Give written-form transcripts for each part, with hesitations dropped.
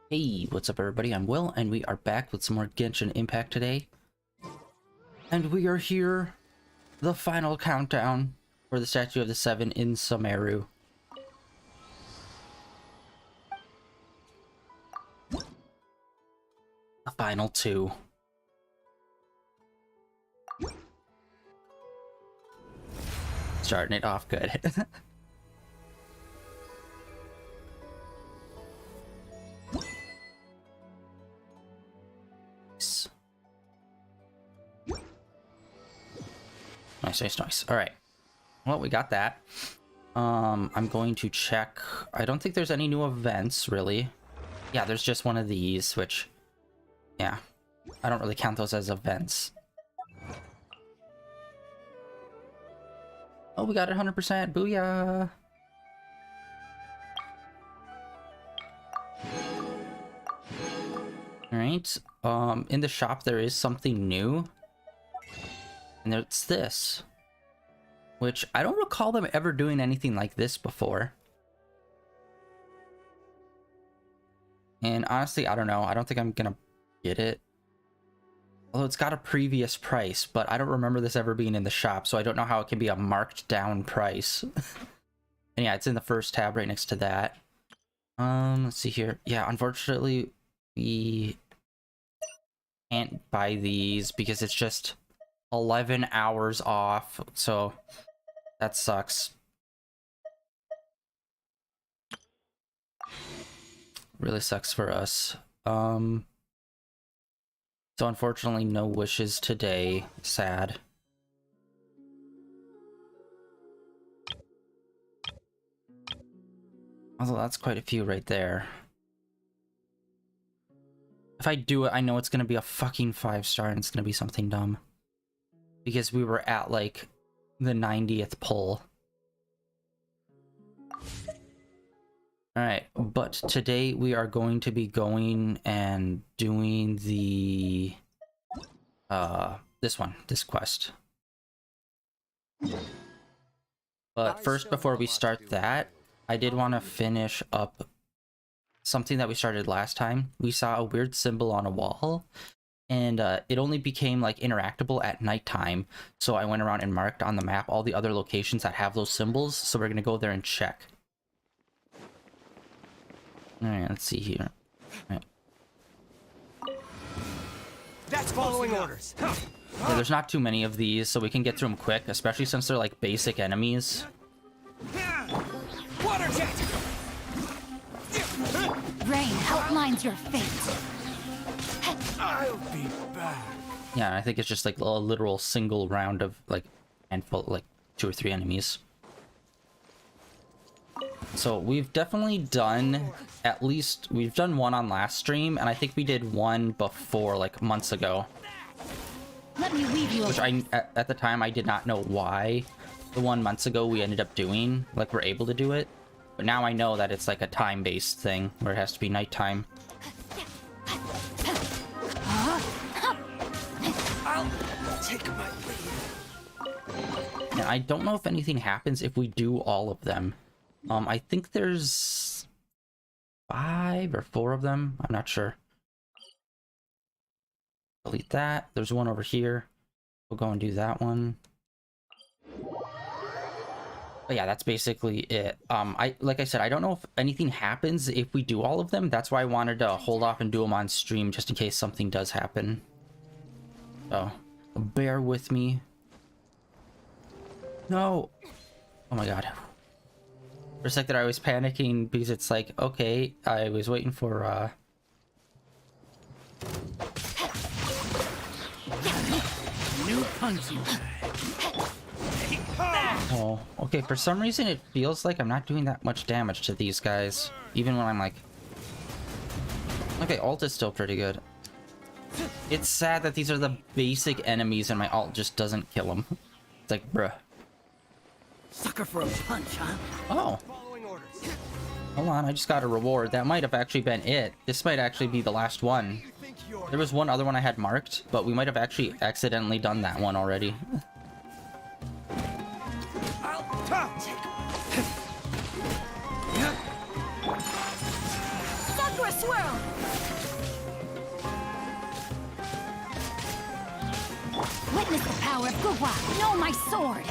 Hey, what's up everybody? I'm Will, and we are back with some more Genshin Impact today. And we are here, the final countdown for the Statue of the Seven in Sumeru. The final two. Starting it off good. Nice. All right. Well, we got that. I'm going to check. I don't think there's any new events, really. Yeah, there's just one of these, which, yeah, I don't really count those as events. Oh, we got it 100%. Booyah! All right. In the shop, there is something new. And it's this, which I don't recall them ever doing anything like this before. And honestly, I don't know. I don't think I'm gonna get it. Although it's got a previous price, but I don't remember this ever being in the shop, so I don't know how it can be a marked down price. And yeah, it's in the first tab right next to that. Let's see here. Yeah, unfortunately, we can't buy these because it's just 11 hours off, so that sucks. Really sucks for us. So unfortunately, no wishes today. Sad. Although that's quite a few right there. If I do it, I know it's gonna be a fucking 5-star and it's gonna be something dumb. Because we were at, like, the 90th pull. Alright, but today we are going to be going and doing the... this quest. But first, before we start that, I did want to finish up something that we started last time. We saw a weird symbol on a wall. And it only became like interactable at nighttime, so I went around and marked on the map all the other locations that have those symbols, so we're gonna go there and check. Alright, let's see here. Right. That's following orders. Yeah, there's not too many of these, so we can get through them quick, especially since they're like basic enemies. Water jet! Rain outlines your fate. I'll be back. Yeah, and I think it's just like a literal single round of like handful, like 2 or 3 enemies. So we've definitely done we've done one on last stream, and I think we did one before, like months ago. Let me weave you Which at the time I did not know why the one months ago we ended up doing, like we're able to do it. But now I know that it's like a time-based thing where it has to be nighttime. I'll take my lead. And I don't know if anything happens if we do all of them. I think there's 5 or 4 of them. I'm not sure. Delete that. There's one over here. We'll go and do that one. But yeah, that's basically it. Like I said, I don't know if anything happens if we do all of them. That's why I wanted to hold off and do them on stream, just in case something does happen. So, bear with me. No! Oh my god. For a second I was panicking because it's like, okay, I was waiting for, New punching. Oh, okay, for some reason it feels like I'm not doing that much damage to these guys. Even when I'm like... Okay, ult is still pretty good. It's sad that these are the basic enemies and my ult just doesn't kill them. It's like, bruh. Sucker for a punch, huh? Oh. Hold on, I just got a reward. That might have actually been it. This might actually be the last one. There was one other one I had marked, but we might have actually accidentally done that one already. For a swirl! Witness the power of Guwa! Know my sword!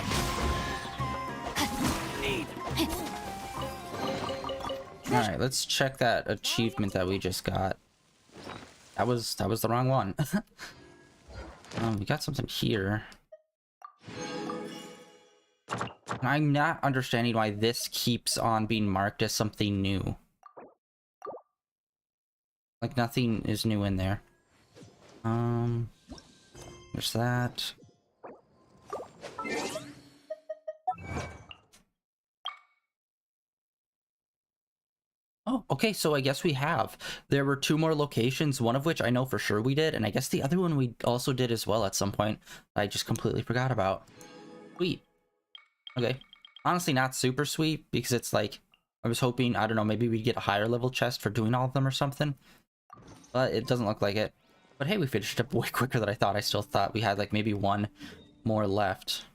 Alright, let's check that achievement that we just got. That was the wrong one. We got something here. I'm not understanding why this keeps on being marked as something new. Like, nothing is new in there. There's that. Oh, okay, so I guess we have. There were 2 more locations, one of which I know for sure we did, and I guess the other one we also did as well at some point. I just completely forgot about. Sweet. Okay. Honestly, not super sweet, because it's like, I was hoping, I don't know, maybe we'd get a higher level chest for doing all of them or something. But it doesn't look like it. But hey, we finished up way quicker than I thought. I still thought we had like maybe 1 more left.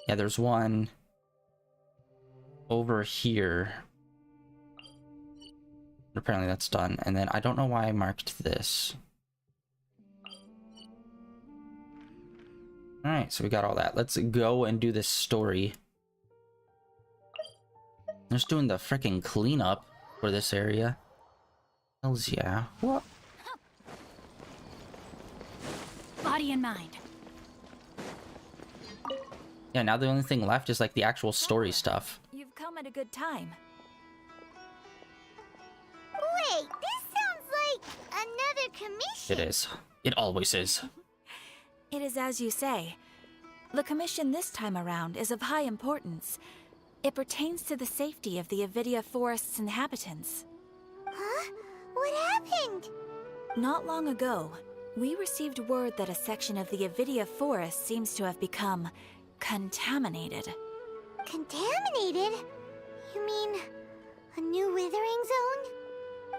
Yeah, there's one over here. Apparently that's done. And then I don't know why I marked this. Alright, so we got all that. Let's go and do this story. I'm just doing the freaking cleanup for this area. Hells yeah. What? Body and mind. Yeah, now the only thing left is like the actual story stuff. You've come at a good time. Wait, this sounds like another commission. It is. It always is. It is as you say. The commission this time around is of high importance. It pertains to the safety of the Avidia Forest's inhabitants. Huh? What happened? Not long ago, we received word that a section of the Avidia Forest seems to have become contaminated. Contaminated? You mean a new withering zone?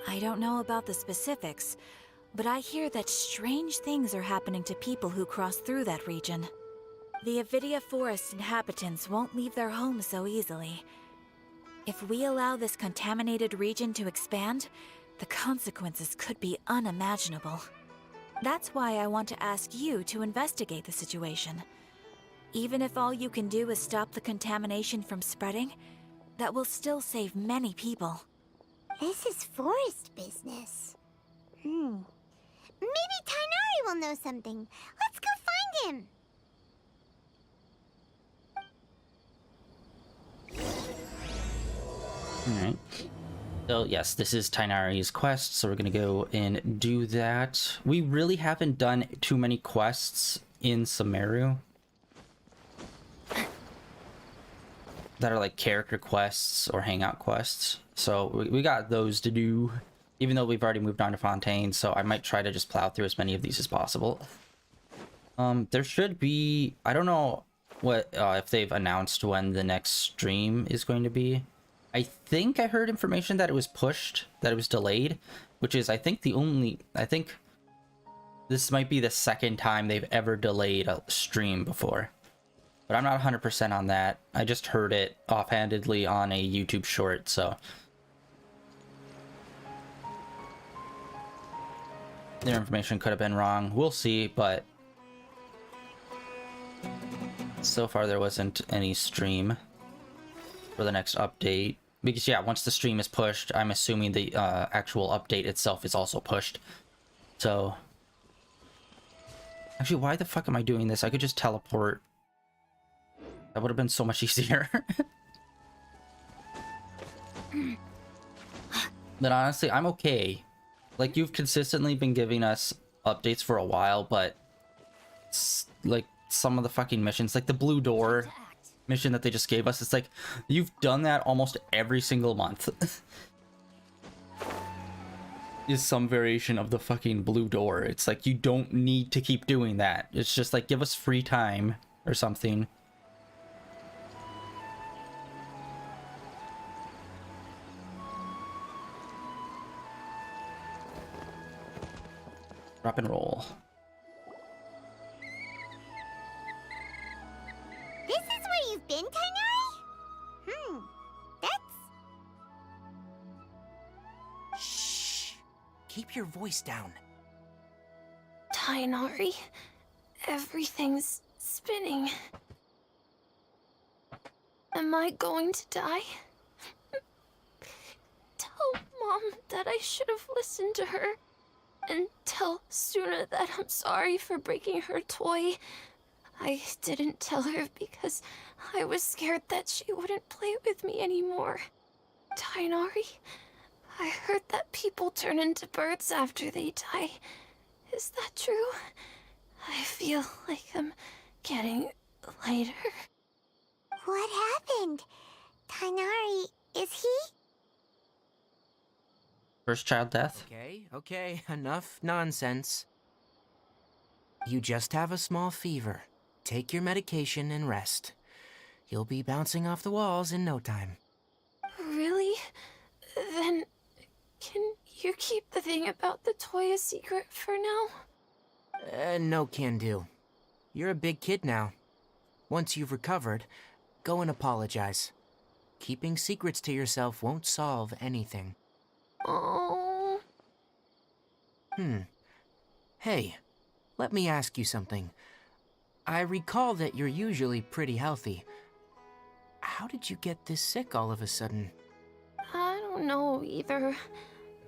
I don't know about the specifics, but I hear that strange things are happening to people who cross through that region. The Avidia Forest inhabitants won't leave their homes so easily. If we allow this contaminated region to expand, the consequences could be unimaginable. That's why I want to ask you to investigate the situation. Even if all you can do is stop the contamination from spreading, that will still save many people. This is forest business. Maybe Tainari will know something. Let's go find him. Alright. So yes, this is Tainari's quest, so we're gonna go and do that. We really haven't done too many quests in Sumeru that are like character quests or hangout quests. So we got those to do, even though we've already moved on to Fontaine, so I might try to just plow through as many of these as possible. There should be, I don't know what if they've announced when the next stream is going to be. I think I heard information that it was pushed, that it was delayed, which is I think this might be the second time they've ever delayed a stream before. But I'm not 100% on that. I just heard it offhandedly on a YouTube short, so their information could have been wrong. We'll see, but so far there wasn't any stream for the next update. Because yeah, once the stream is pushed, I'm assuming the actual update itself is also pushed. So actually, why the fuck am I doing this? I could just teleport. That would have been so much easier. But honestly, I'm okay. Like, you've consistently been giving us updates for a while, but like some of the fucking missions, like the Blue Door mission that they just gave us, it's like you've done that almost every single month. Is some variation of the fucking Blue Door. It's like you don't need to keep doing that. It's just like, give us free time or something. Drop and roll. This is where you've been, Tainari? That's... Shh. keep your voice down. Tainari, everything's spinning. Am I going to die? Tell Mom that I should have listened to her. And tell Suna that I'm sorry for breaking her toy. I didn't tell her because I was scared that she wouldn't play with me anymore. Tainari, I heard that people turn into birds after they die. Is that true? I feel like I'm getting lighter. What happened? Tainari, is he? First child death? Okay, enough nonsense. You just have a small fever. Take your medication and rest. You'll be bouncing off the walls in no time. Really? Then, can you keep the thing about the toy a secret for now? No can do. You're a big kid now. Once you've recovered, go and apologize. Keeping secrets to yourself won't solve anything. Oh. Hey, let me ask you something. I recall that you're usually pretty healthy. How did you get this sick all of a sudden? I don't know either.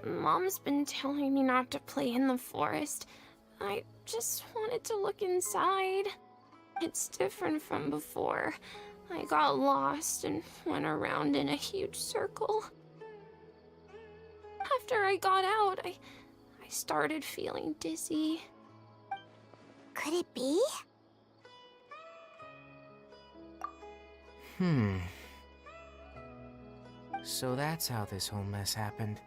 Mom's been telling me not to play in the forest. I just wanted to look inside. It's different from before. I got lost and went around in a huge circle. After I got out, I started feeling dizzy. Could it be? So that's how this whole mess happened.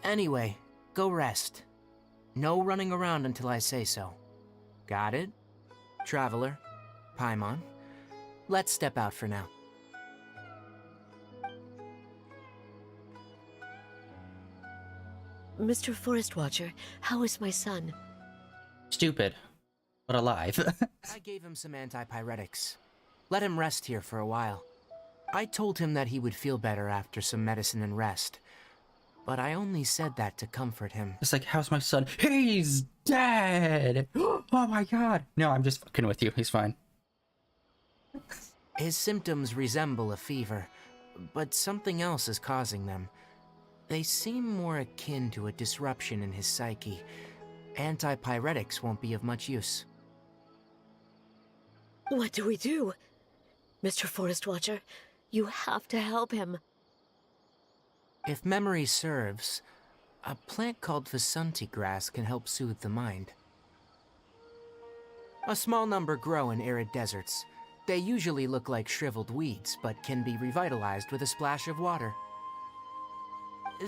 Anyway, go rest. No running around until I say so. Got it? Traveler, Paimon, let's step out for now. Mr. Forest Watcher, how is my son? Stupid, but alive. I gave him some antipyretics. Let him rest here for a while. I told him that he would feel better after some medicine and rest. But I only said that to comfort him. It's like, how's my son? He's dead! Oh my god! No, I'm just fucking with you. He's fine. His symptoms resemble a fever, but something else is causing them. They seem more akin to a disruption in his psyche. Antipyretics won't be of much use. What do we do? Mr. Forest Watcher, you have to help him. If memory serves, a plant called Vasanti grass can help soothe the mind. A small number grow in arid deserts. They usually look like shriveled weeds, but can be revitalized with a splash of water.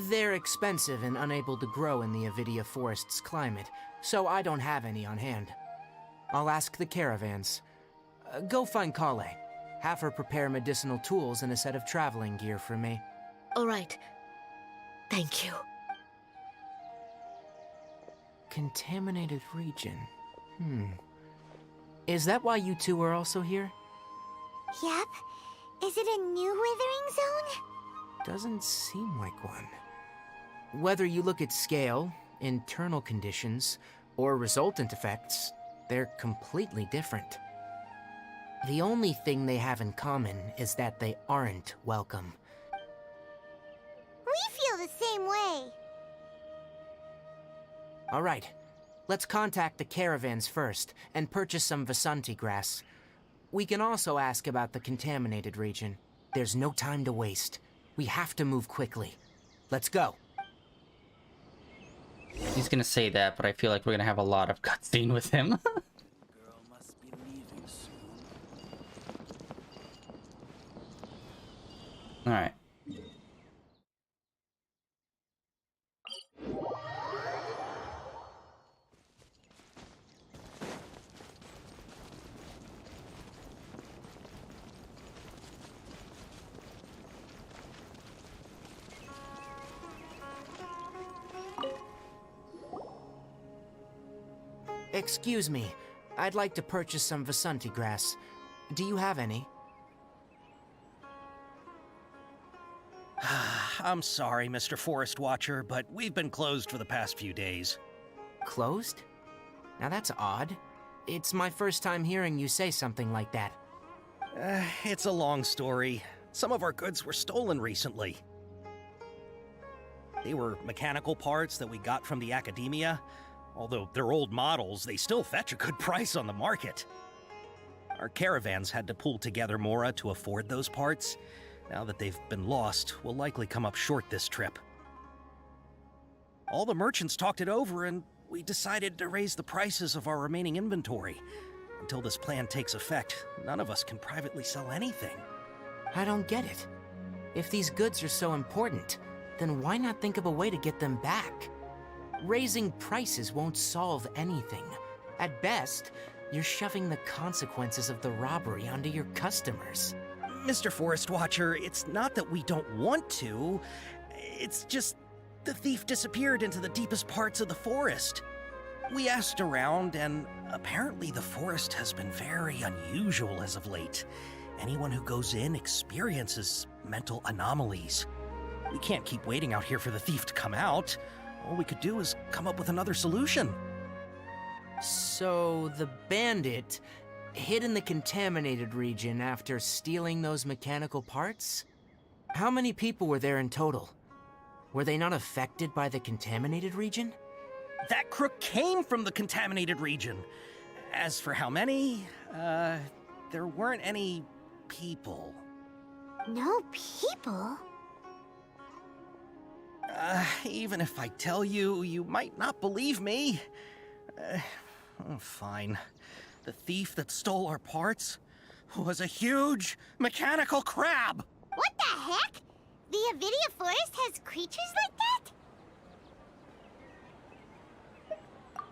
They're expensive and unable to grow in the Avidia Forest's climate, so I don't have any on hand. I'll ask the caravans. Go find Kale. Have her prepare medicinal tools and a set of traveling gear for me. All right. Thank you. Contaminated region. Is that why you two are also here? Yep. Is it a new withering zone? Doesn't seem like one. Whether you look at scale, internal conditions, or resultant effects, they're completely different. The only thing they have in common is that they aren't welcome. We feel the same way. All right, let's contact the caravans first and purchase some Vasanti grass. We can also ask about the contaminated region. There's no time to waste. We have to move quickly. Let's go. He's gonna say that, but I feel like we're gonna have a lot of cutscene with him. Girl must be leaving soon. Alright. Excuse me, I'd like to purchase some Vasanti grass. Do you have any? I'm sorry, Mr. Forest Watcher, but we've been closed for the past few days. Closed? Now that's odd. It's my first time hearing you say something like that. It's a long story. Some of our goods were stolen recently. They were mechanical parts that we got from the academia. Although they're old models, they still fetch a good price on the market. Our caravans had to pool together Mora to afford those parts. Now that they've been lost, we'll likely come up short this trip. All the merchants talked it over, and we decided to raise the prices of our remaining inventory. Until this plan takes effect, none of us can privately sell anything. I don't get it. If these goods are so important, then why not think of a way to get them back? Raising prices won't solve anything. At best, you're shoving the consequences of the robbery onto your customers. Mr. Forest Watcher, it's not that we don't want to. It's just the thief disappeared into the deepest parts of the forest. We asked around, and apparently the forest has been very unusual as of late. Anyone who goes in experiences mental anomalies. We can't keep waiting out here for the thief to come out. All we could do is come up with another solution. So, the bandit hid in the contaminated region after stealing those mechanical parts? How many people were there in total? Were they not affected by the contaminated region? That crook came from the contaminated region. As for how many, there weren't any people. No people? Even if I tell you, you might not believe me. Fine. The thief that stole our parts was a huge mechanical crab! What the heck? The Avidia Forest has creatures like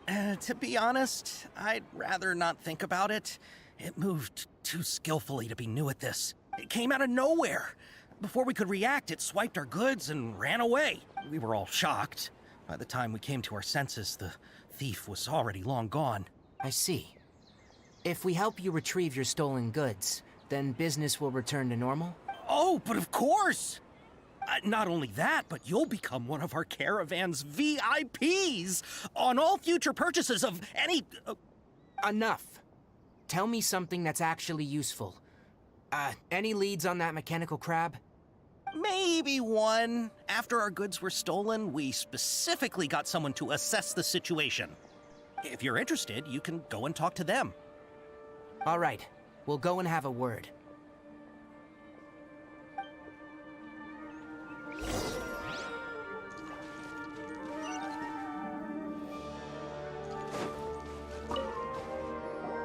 that? To be honest, I'd rather not think about it. It moved too skillfully to be new at this. It came out of nowhere. Before we could react, it swiped our goods and ran away. We were all shocked. By the time we came to our senses, the thief was already long gone. I see. If we help you retrieve your stolen goods, then business will return to normal? Oh, but of course! Not only that, but you'll become one of our caravan's VIPs on all future purchases of any... Enough. Tell me something that's actually useful. Any leads on that mechanical crab? Maybe one. After our goods were stolen, we specifically got someone to assess the situation. If you're interested, you can go and talk to them. All right. We'll go and have a word.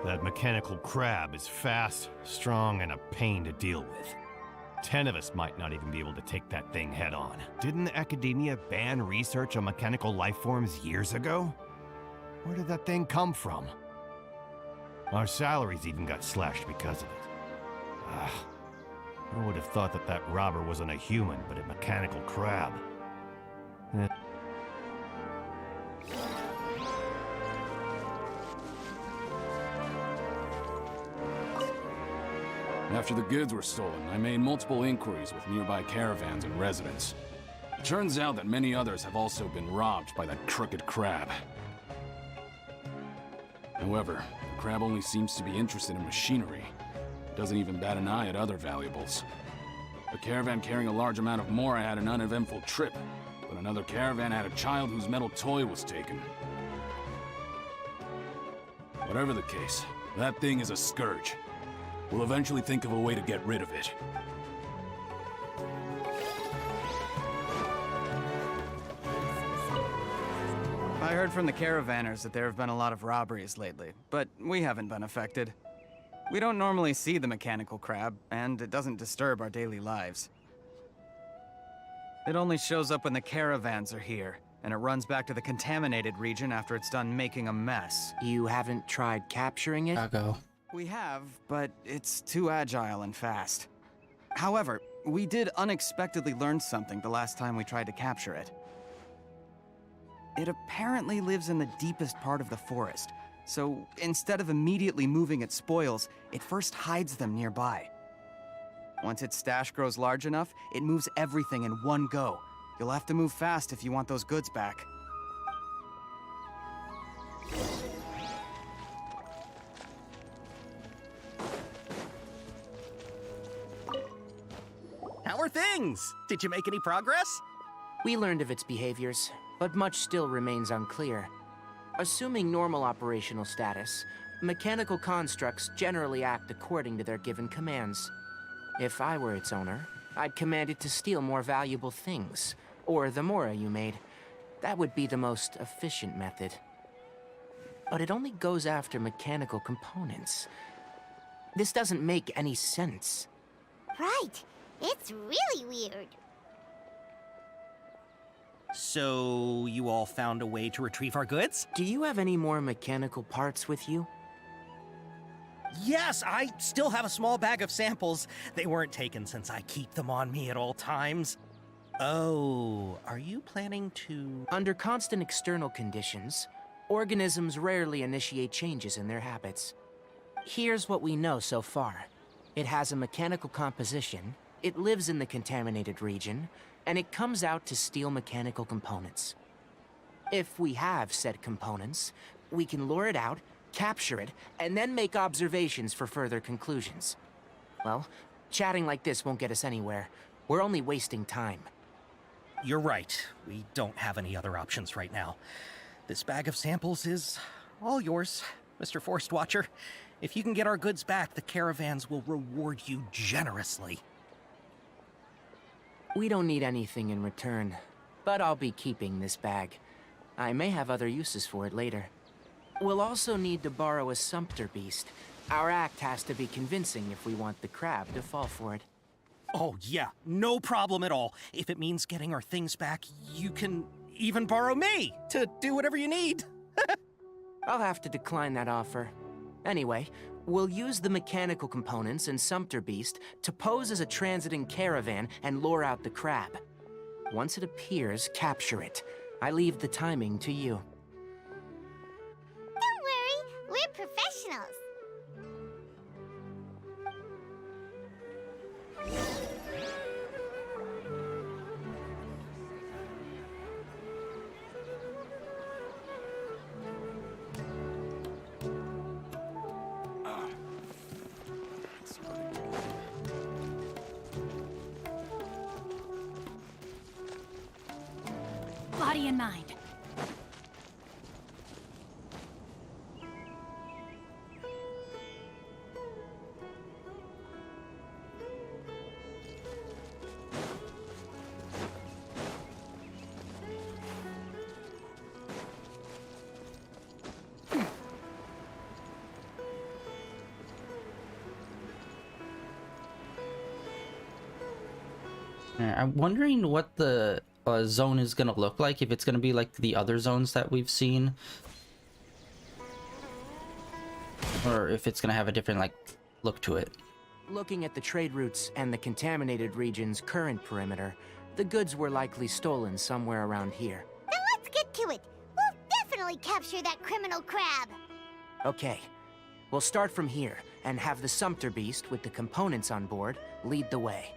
That mechanical crab is fast, strong, and a pain to deal with. 10 of us might not even be able to take that thing head on. Didn't the academia ban research on mechanical life forms years ago? Where did that thing come from? Our salaries even got slashed because of it. I would have thought that that robber wasn't a human, but a mechanical crab. After the goods were stolen, I made multiple inquiries with nearby caravans and residents. It turns out that many others have also been robbed by that crooked crab. However, the crab only seems to be interested in machinery. It doesn't even bat an eye at other valuables. A caravan carrying a large amount of Mora had an uneventful trip, but another caravan had a child whose metal toy was taken. Whatever the case, that thing is a scourge. We'll eventually think of a way to get rid of it. I heard from the caravanners that there have been a lot of robberies lately, but we haven't been affected. We don't normally see the mechanical crab, and it doesn't disturb our daily lives. It only shows up when the caravans are here, and it runs back to the contaminated region after it's done making a mess. You haven't tried capturing it? I'll go. We have, but it's too agile and fast. However, we did unexpectedly learn something the last time we tried to capture it. It apparently lives in the deepest part of the forest, so instead of immediately moving its spoils, it first hides them nearby. Once its stash grows large enough, it moves everything in one go. You'll have to move fast if you want those goods back. How are things? Did you make any progress? We learned of its behaviors, but much still remains unclear. Assuming normal operational status, mechanical constructs generally act according to their given commands. If I were its owner, I'd command it to steal more valuable things, or the mora you made. That would be the most efficient method. But it only goes after mechanical components. This doesn't make any sense. Right. It's really weird. So, you all found a way to retrieve our goods? Do you have any more mechanical parts with you? Yes, I still have a small bag of samples. They weren't taken since I keep them on me at all times. Oh, are you planning to... Under constant external conditions, organisms rarely initiate changes in their habits. Here's what we know so far. It has a mechanical composition, it lives in the contaminated region, and it comes out to steal mechanical components. If we have said components, we can lure it out, capture it, and then make observations for further conclusions. Well, chatting like this won't get us anywhere. We're only wasting time. You're right. We don't have any other options right now. This bag of samples is all yours, Mr. Forest Watcher. If you can get our goods back, the caravans will reward you generously. We don't need anything in return, but I'll be keeping this bag. I may have other uses for it later. We'll also need to borrow a sumpter beast. Our act has to be convincing if we want the crab to fall for it. Oh yeah, no problem at all. If it means getting our things back, you can even borrow me to do whatever you need. I'll have to decline that offer. Anyway, we'll use the mechanical components and sumpter beast to pose as a transiting caravan and lure out the crab. Once it appears, capture it. I leave the timing to you. Don't worry, we're professionals. Body and mind. I'm wondering what the zone is gonna look like, if it's gonna be like the other zones that we've seen, or if it's gonna have a different like look to it. Looking at the trade routes and the contaminated region's current perimeter, the goods were likely stolen somewhere around here. Then let's get to it. We'll definitely capture that criminal crab. Okay, we'll start from here and have the sumpter beast with the components on board lead the way.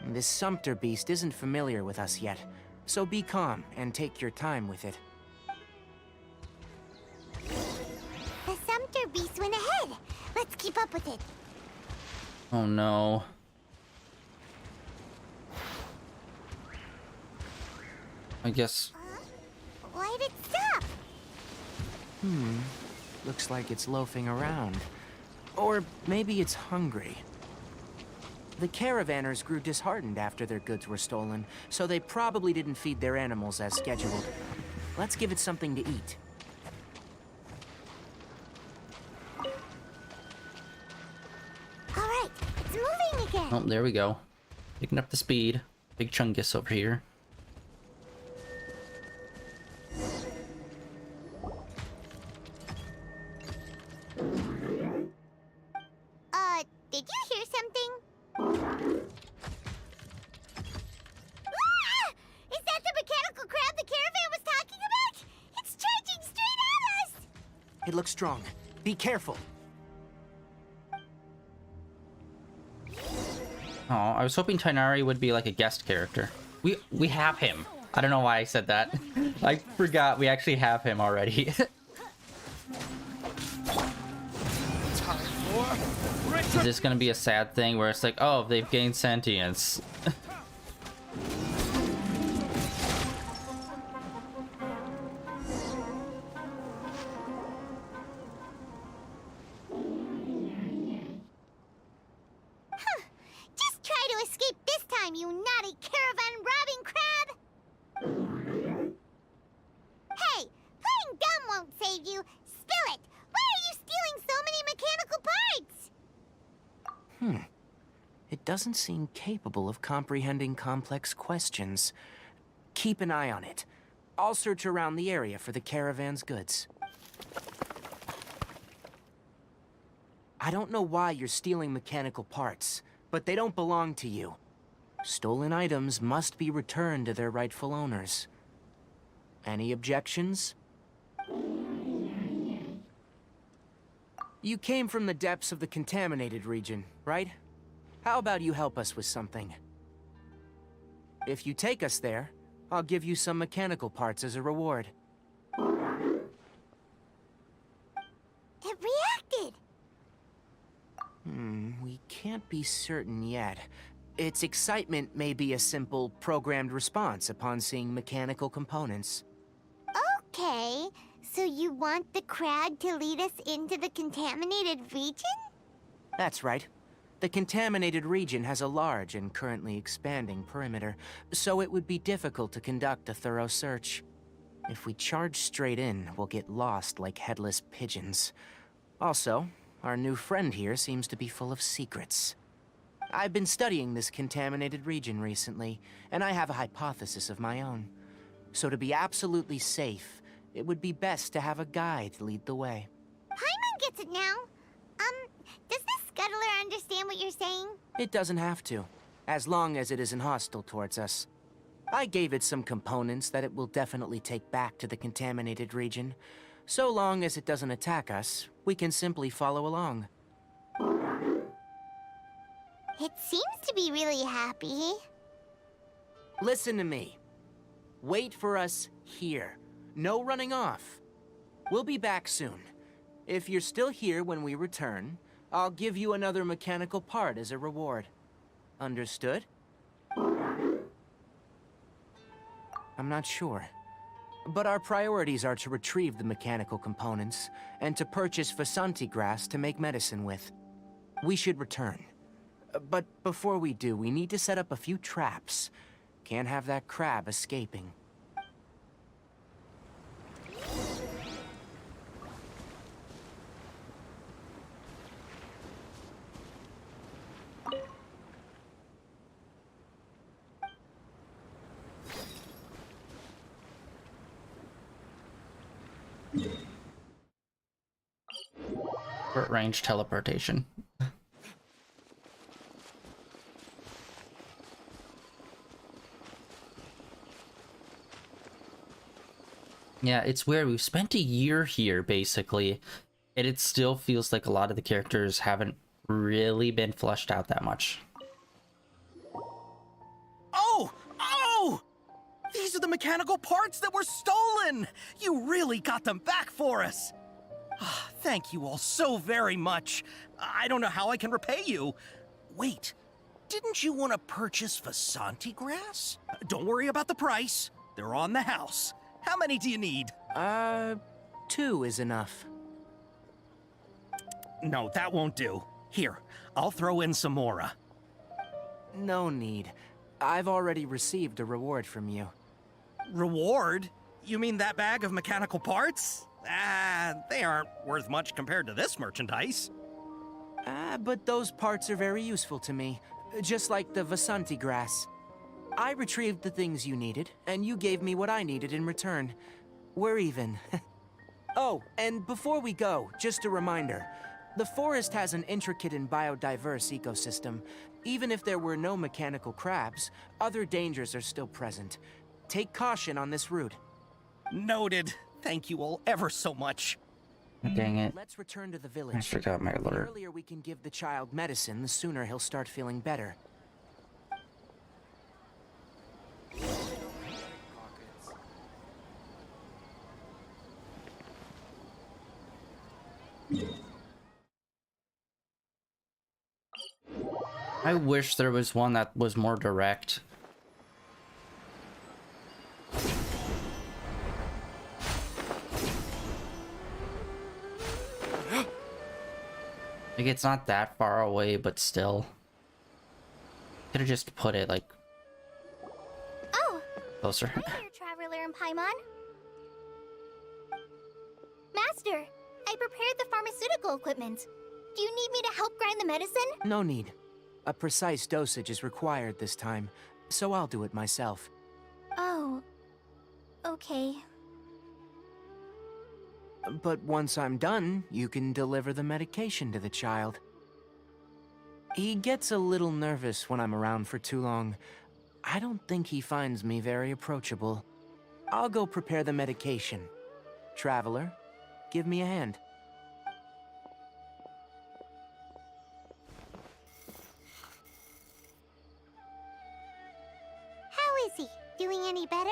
This sumpter beast isn't familiar with us yet, so be calm and take your time with it. The sumpter beast went ahead. Let's keep up with it. Oh no. I guess. Why'd it stop? Looks like it's loafing around. Or maybe it's hungry. The caravanners grew disheartened after their goods were stolen, so they probably didn't feed their animals as scheduled. Let's give it something to eat. All right, it's moving again. Oh, there we go. Picking up the speed. Big Chungus over here. Did you hear something? Ah! Is that the mechanical crab the caravan was talking about? It's charging straight at us! It looks strong. Be careful. Oh, I was hoping Tainari would be like a guest character. We have him. I don't know why I said that. I forgot we actually have him already. Is this gonna be a sad thing where it's like, oh, they've gained sentience? Just try to escape this time, you naughty caravan robbing crab! Hey, playing dumb won't save you. Spill it! Why are you stealing so many mechanical parts? It doesn't seem capable of comprehending complex questions. Keep an eye on it. I'll search around the area for the caravan's goods. I don't know why you're stealing mechanical parts, but they don't belong to you. Stolen items must be returned to their rightful owners. Any objections? You came from the depths of the contaminated region, right? How about you help us with something? If you take us there, I'll give you some mechanical parts as a reward. It reacted! We can't be certain yet. Its excitement may be a simple, programmed response upon seeing mechanical components. Okay, so you want the crab to lead us into the contaminated region? That's right. The contaminated region has a large and currently expanding perimeter, so it would be difficult to conduct a thorough search. If we charge straight in, we'll get lost like headless pigeons. Also, our new friend here seems to be full of secrets. I've been studying this contaminated region recently, and I have a hypothesis of my own. So to be absolutely safe, it would be best to have a guide lead the way. Paimon gets it now. Does this scuttler understand what you're saying? It doesn't have to, as long as it isn't hostile towards us. I gave it some components that it will definitely take back to the contaminated region. So long as it doesn't attack us, we can simply follow along. It seems to be really happy. Listen to me. Wait for us here. No running off. We'll be back soon. If you're still here when we return, I'll give you another mechanical part as a reward. Understood? I'm not sure. But our priorities are to retrieve the mechanical components, and to purchase Vasanti grass to make medicine with. We should return. But before we do, we need to set up a few traps. Can't have that crab escaping. Short range teleportation. Yeah, it's weird. We've spent a year here, basically, and it still feels like a lot of the characters haven't really been fleshed out that much. Oh! Oh! These are the mechanical parts that were stolen! You really got them back for us! Thank you all so very much. I don't know how I can repay you. Wait, didn't you want to purchase Vasanti grass? Don't worry about the price. They're on the house. How many do you need? 2 is enough. No, that won't do. Here, I'll throw in some more. No need. I've already received a reward from you. Reward? You mean that bag of mechanical parts? They aren't worth much compared to this merchandise. But those parts are very useful to me, just like the Vasanti grass. I retrieved the things you needed, and you gave me what I needed in return. We're even. Oh, and before we go, just a reminder. The forest has an intricate and biodiverse ecosystem. Even if there were no mechanical crabs, other dangers are still present. Take caution on this route. Noted. Thank you all ever so much. Dang it. Let's return to the village. I forgot my The alert. earlier we can give the child medicine, the sooner he'll start feeling better. I wish there was one that was more direct. Like, it's not that far away, but still. Could have just put it, like, Oh, closer. hi there, Traveler and Paimon. Master, I prepared the pharmaceutical equipment. Do you need me to help grind the medicine? No need. A precise dosage is required this time, so I'll do it myself. Oh, okay. But once I'm done, you can deliver the medication to the child. He gets a little nervous when I'm around for too long. I don't think he finds me very approachable. I'll go prepare the medication. Traveler, give me a hand. How is he? Doing any better?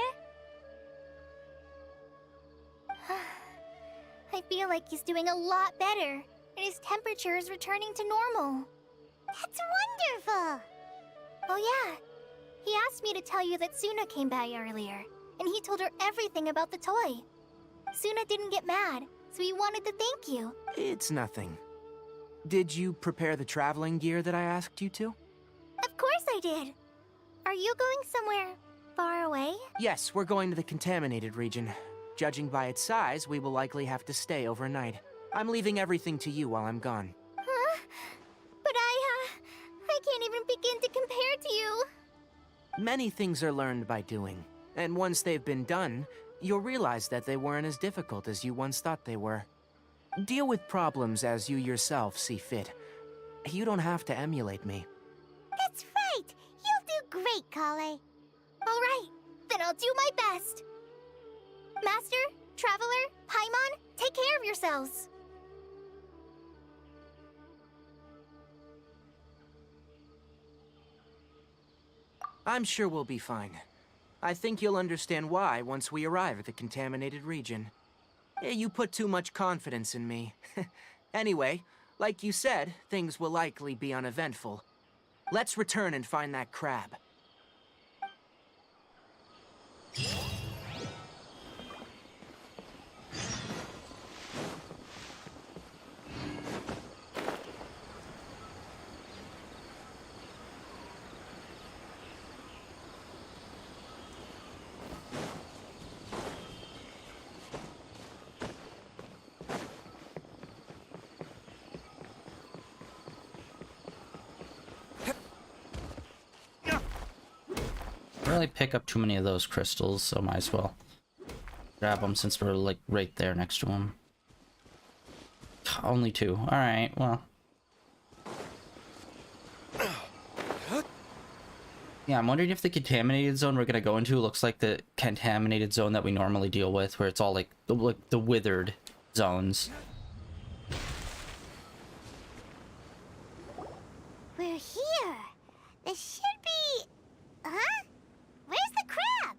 I feel like he's doing a lot better, and his temperature is returning to normal. That's wonderful! Oh yeah, he asked me to tell you that Suna came by earlier, and he told her everything about the toy. Suna didn't get mad, so he wanted to thank you. It's nothing. Did you prepare the traveling gear that I asked you to? Of course I did. Are you going somewhere far away? Yes, we're going to the contaminated region. Judging by its size, we will likely have to stay overnight. I'm leaving everything to you while I'm gone. Huh? But I can't even begin to compare to you. Many things are learned by doing, and once they've been done, you'll realize that they weren't as difficult as you once thought they were. Deal with problems as you yourself see fit. You don't have to emulate me. That's right! You'll do great, Kale. All right, then I'll do my best. Master, Traveler, Paimon, take care of yourselves. I'm sure we'll be fine. I think you'll understand why once we arrive at the contaminated region. You put too much confidence in me. Anyway, like you said, things will likely be uneventful. Let's return and find that crab. Really pick up too many of those crystals, so might as well grab them since we're like right there next to them. Only two. All right, well. Yeah, I'm wondering if the contaminated zone we're gonna go into looks like the contaminated zone that we normally deal with, where it's all like the withered zones. We're here. This should be... Huh? Where's the crab?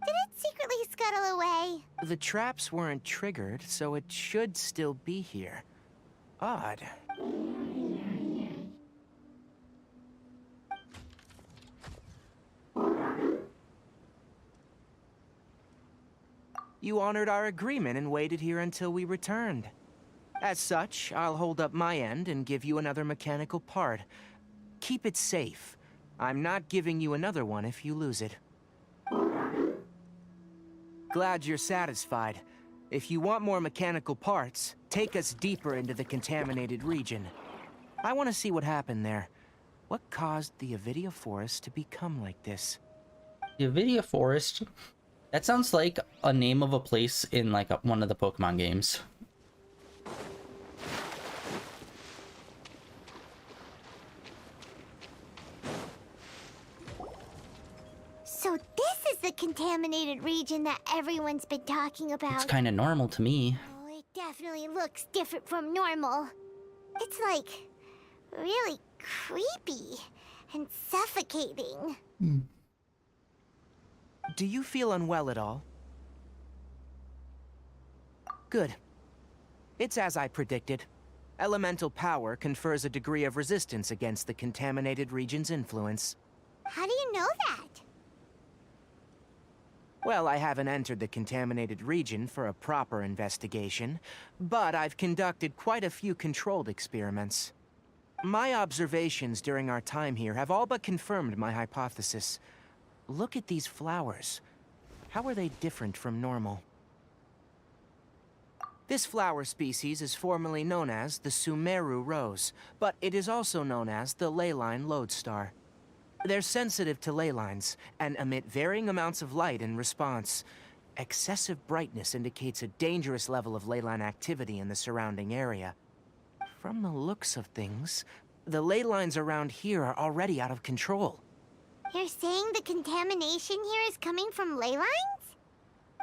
Did it secretly scuttle away? The traps weren't triggered, so it should still be here. Odd. You honored our agreement and waited here until we returned. As such, I'll hold up my end and give you another mechanical part. Keep it safe. I'm not giving you another one if you lose it. Glad you're satisfied. If you want more mechanical parts, take us deeper into the contaminated region. I want to see what happened there. What caused the Avidia Forest to become like this? The Avidia Forest? That sounds like a name of a place in like one of the Pokemon games. So this is the contaminated region that everyone's been talking about. It's kind of normal to me. Oh, it definitely looks different from normal. It's like really creepy and suffocating. Do you feel unwell at all? Good. It's as I predicted. Elemental power confers a degree of resistance against the contaminated region's influence. How do you know that? Well, I haven't entered the contaminated region for a proper investigation, but I've conducted quite a few controlled experiments. My observations during our time here have all but confirmed my hypothesis. Look at these flowers. How are they different from normal? This flower species is formerly known as the Sumeru rose, but it is also known as the leyline lodestar. They're sensitive to ley lines and emit varying amounts of light in response. Excessive brightness indicates a dangerous level of leyline activity in the surrounding area. From the looks of things, the ley lines around here are already out of control. You're saying the contamination here is coming from ley lines?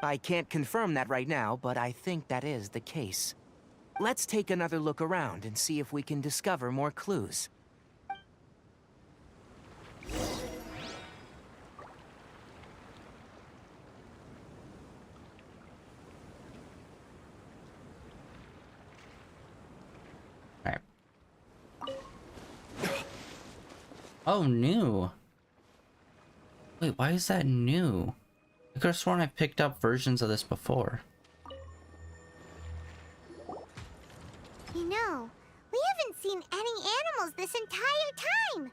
I can't confirm that right now, but I think that is the case. Let's take another look around and see if we can discover more clues. Alright. Oh, new. Wait, why is that new? I could have sworn I picked up versions of this before. You know, we haven't seen any animals this entire time.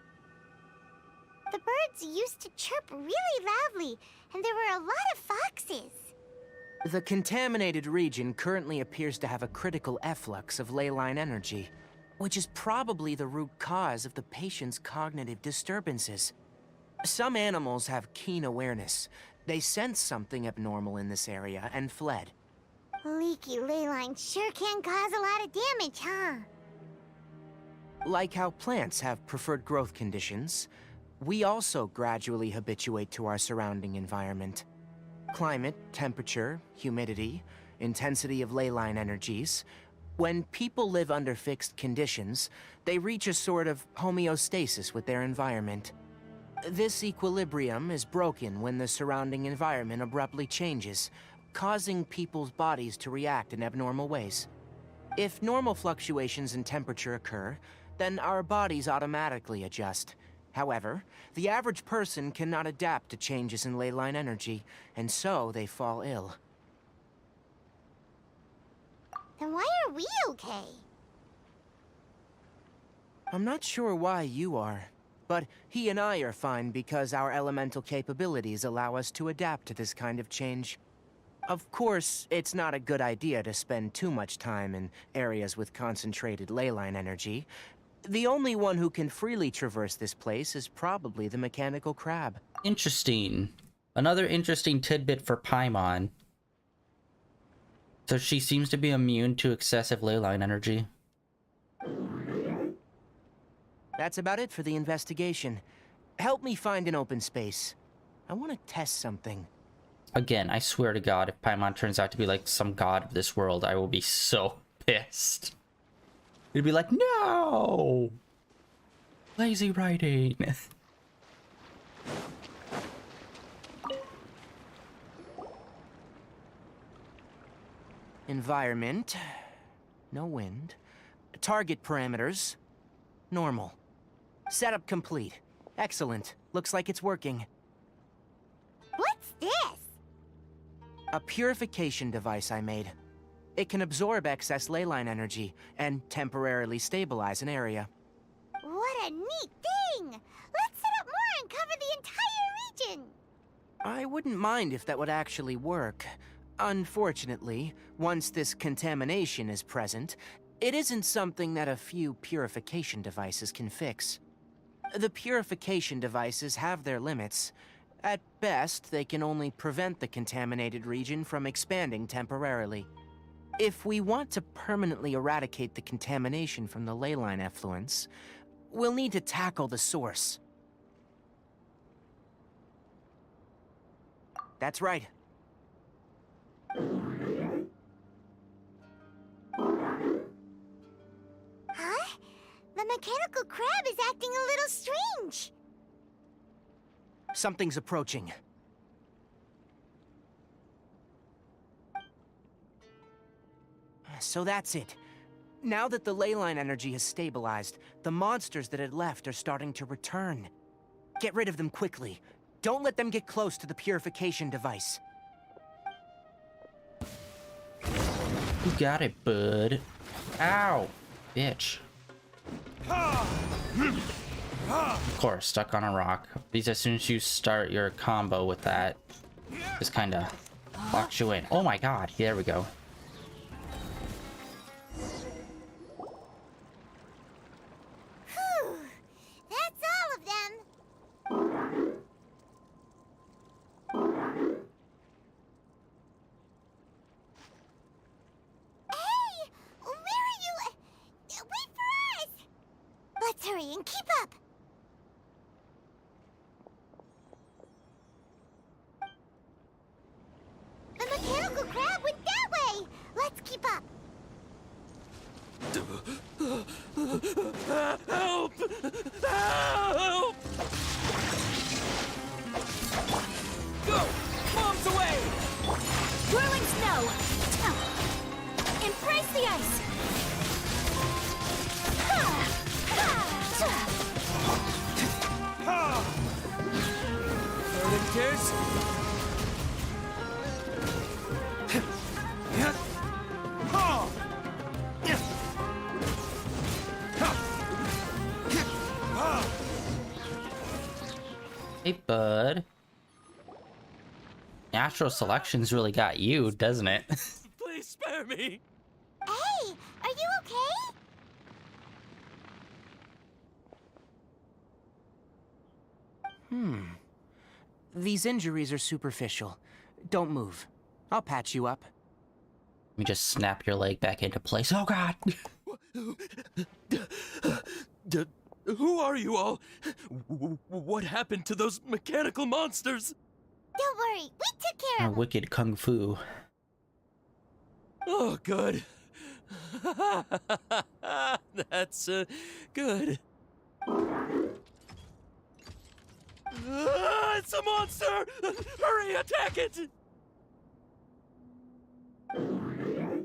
The birds used to chirp really loudly, and there were a lot of foxes. The contaminated region currently appears to have a critical efflux of leyline energy, which is probably the root cause of the patient's cognitive disturbances. Some animals have keen awareness. They sensed something abnormal in this area and fled. Leaky ley lines sure can cause a lot of damage, huh? Like how plants have preferred growth conditions, we also gradually habituate to our surrounding environment. Climate, temperature, humidity, intensity of leyline energies. When people live under fixed conditions, they reach a sort of homeostasis with their environment. This equilibrium is broken when the surrounding environment abruptly changes, causing people's bodies to react in abnormal ways. If normal fluctuations in temperature occur, then our bodies automatically adjust. However, the average person cannot adapt to changes in leyline energy, and so they fall ill. Then why are we okay? I'm not sure why you are, but he and I are fine because our elemental capabilities allow us to adapt to this kind of change. Of course, it's not a good idea to spend too much time in areas with concentrated leyline energy. The only one who can freely traverse this place is probably the mechanical crab. Interesting. Another interesting tidbit for Paimon. So she seems to be immune to excessive leyline energy. That's about it for the investigation. Help me find an open space. I want to test something. Again, I swear to God, if Paimon turns out to be like some god of this world, I will be so pissed. It'd be like, no! Lazy writing. Environment. No wind. Target parameters. Normal. Setup complete. Excellent. Looks like it's working. What's this? A purification device I made. It can absorb excess leyline energy and temporarily stabilize an area. What a neat thing! Let's set up more and cover the entire region! I wouldn't mind if that would actually work. Unfortunately, once this contamination is present, it isn't something that a few purification devices can fix. The purification devices have their limits. At best, they can only prevent the contaminated region from expanding temporarily. If we want to permanently eradicate the contamination from the leyline effluence, we'll need to tackle the source. That's right. Huh? The mechanical crab is acting a little strange. Something's approaching. so that's it. Now that the ley line energy has stabilized, the monsters that had left are starting to return. Get rid of them quickly. Don't let them get close to the purification device. You got it, bud. Ow! Bitch. Of course, stuck on a rock. Because as soon as you start your combo with that, just kind of locks you in. Oh my god, there we go. Whew. That's all of them. Hey! Where are you? Wait for us! Let's hurry and keep up. The mechanical crab went that way! Let's keep up! Help! Help! Go! Bombs away! Whirling snow! Embrace the ice! Burning tears? Hey, bud. Natural selection's really got you, doesn't it? Please spare me! Hey! Are you okay? These injuries are superficial. Don't move. I'll patch you up. Let me just snap your leg back into place. Oh god! Who are you all? What happened to those mechanical monsters? Don't worry, we took care Our of them. wicked kung fu. Oh, good. That's good. It's a monster! Hurry, attack it! How do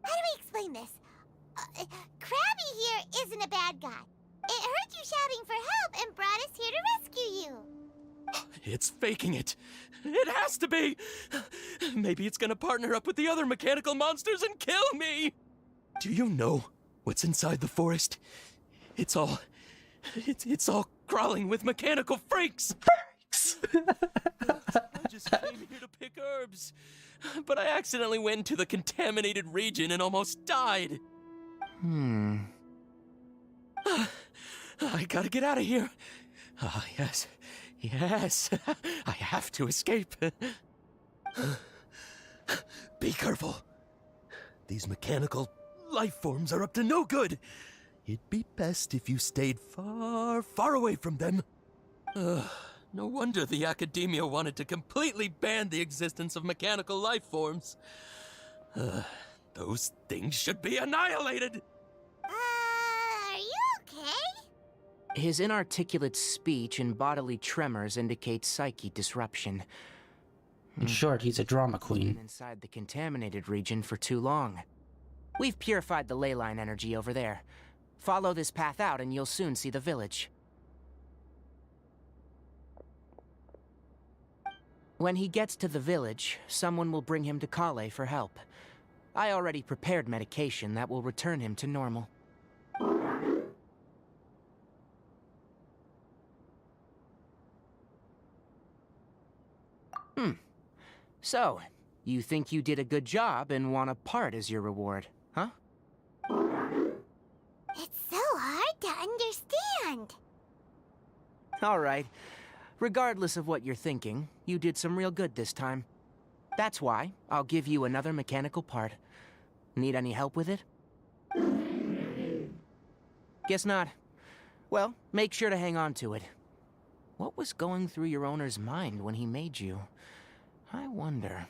we explain this? Krabby here isn't a bad guy. It heard you shouting for help and brought us here to rescue you. It's faking it. It has to be. Maybe it's gonna partner up with the other mechanical monsters and kill me. Do you know what's inside the forest? It's all crawling with mechanical freaks. I just came here to pick herbs, but I accidentally went into the contaminated region and almost died. I gotta get out of here. Ah, yes. Yes. I have to escape. Be careful. These mechanical life forms are up to no good. It'd be best if you stayed far, far away from them. No wonder the academia wanted to completely ban the existence of mechanical life forms. Those things should be annihilated. Are you okay? His inarticulate speech and bodily tremors indicate psyche disruption. In short, he's a drama Been queen. inside the contaminated region for too long. We've purified the ley line energy over there. Follow this path out and you'll soon see the village. When he gets to the village, someone will bring him to Kale for help. I already prepared medication that will return him to normal. So, you think you did a good job and want a part as your reward, huh? It's so hard to understand. Alright. Regardless of what you're thinking, you did some real good this time. That's why I'll give you another mechanical part. Need any help with it? Guess not. Well, make sure to hang on to it. What was going through your owner's mind when he made you? I wonder.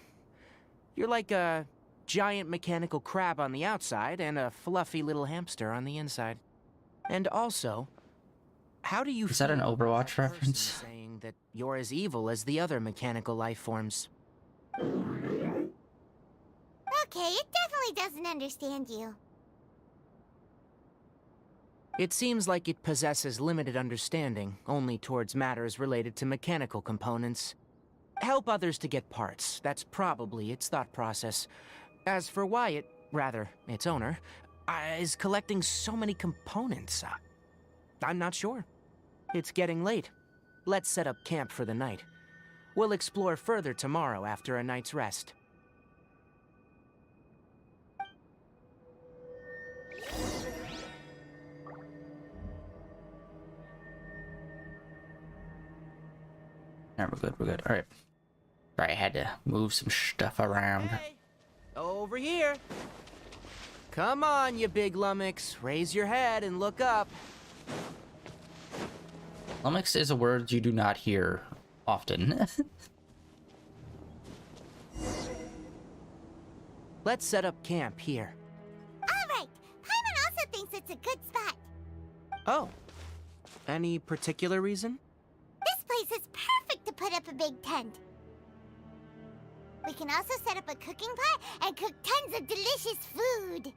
You're like a giant mechanical crab on the outside and a fluffy little hamster on the inside. And also, how do you Is that an feel Overwatch as a person reference? saying that you're as evil as the other mechanical life forms? A okay, it definitely doesn't understand you. It seems like it possesses limited understanding, only towards matters related to mechanical components. Help others to get parts, that's probably its thought process. As for why its owner, is collecting so many components, I'm not sure. It's getting late. Let's set up camp for the night. We'll explore further tomorrow after a night's rest. Alright, we're good. Alright. Sorry, I had to move some stuff around. Hey, over here. Come on, you big lummox. Raise your head and look up. Lummox is a word you do not hear often. Let's set up camp here. Alright, Paimon also thinks it's a good spot. Oh, any particular reason? This place is perfect to put up a big tent. We can also set up a cooking pot and cook tons of delicious food.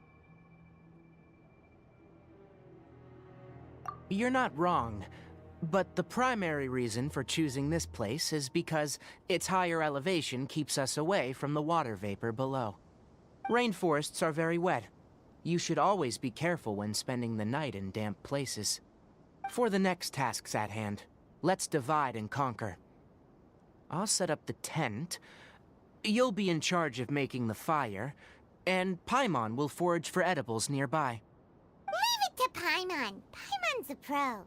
You're not wrong, but the primary reason for choosing this place is because its higher elevation keeps us away from the water vapor below. Rainforests are very wet. You should always be careful when spending the night in damp places. For the next tasks at hand, let's divide and conquer. I'll set up the tent. You'll be in charge of making the fire, and Paimon will forage for edibles nearby. Leave it to Paimon. Paimon's a pro.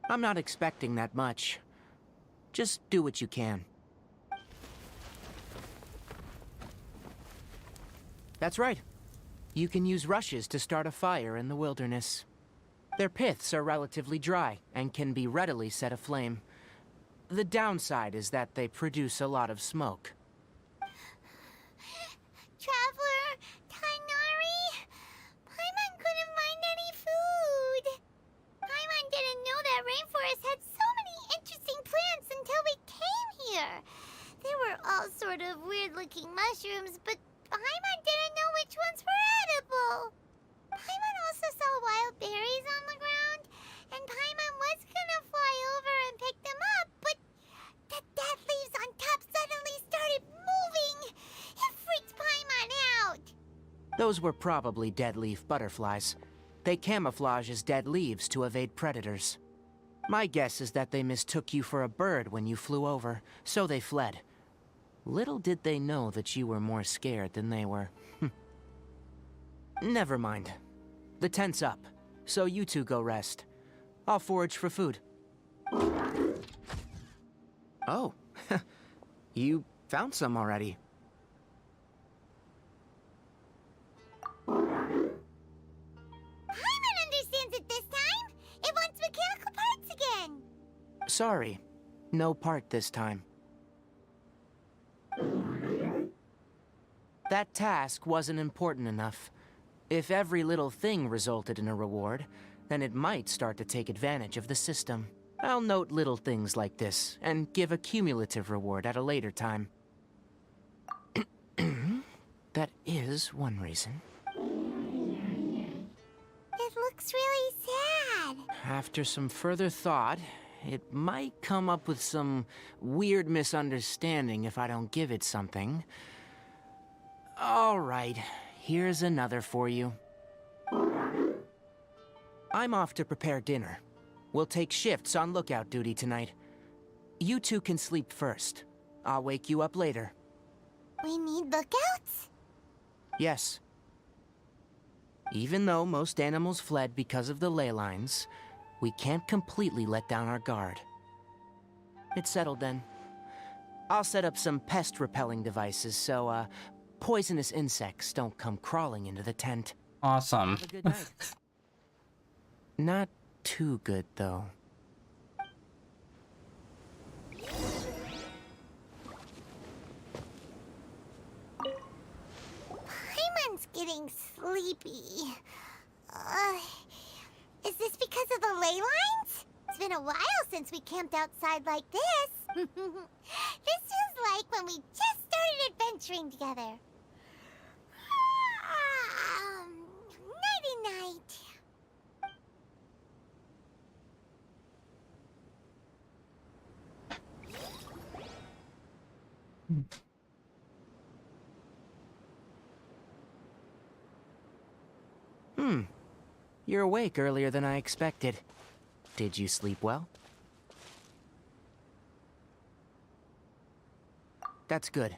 I'm not expecting that much. Just do what you can. That's right. You can use rushes to start a fire in the wilderness. Their piths are relatively dry and can be readily set aflame. The downside is that they produce a lot of smoke. Traveler, Tainari, Paimon couldn't find any food. Paimon didn't know that rainforest had so many interesting plants until we came here. They were all sort of weird-looking mushrooms, but Paimon didn't know which ones were edible. Paimon also saw wild berries on the ground, and Paimon was gonna fly over and pick them up, but the dead leaves on top suddenly started moving. It freaked Paimon out. Those were probably dead leaf butterflies. They camouflage as dead leaves to evade predators. My guess is that they mistook you for a bird when you flew over, so they fled. Little did they know that you were more scared than they were. Never mind. The tent's up, so you two go rest. I'll forage for food. Oh, you found some already. Paimon understands it this time. It wants mechanical parts again. Sorry, no part this time. That task wasn't important enough. If every little thing resulted in a reward, then it might start to take advantage of the system. I'll note little things like this, and give a cumulative reward at a later time. That is one reason. It looks really sad. After some further thought, it might come up with some weird misunderstanding if I don't give it something. All right, here's another for you. I'm off to prepare dinner. We'll take shifts on lookout duty tonight. You two can sleep first. I'll wake you up later. We need lookouts? Yes. Even though most animals fled because of the ley lines, we can't completely let down our guard. It's settled then. I'll set up some pest-repelling devices so, poisonous insects don't come crawling into the tent. Awesome. Have a good night. Not too good, though. Paimon's getting sleepy. Is this because of the ley lines? It's been a while since we camped outside like this. This is like when we just started adventuring together. You're awake earlier than I expected. Did you sleep well? That's good.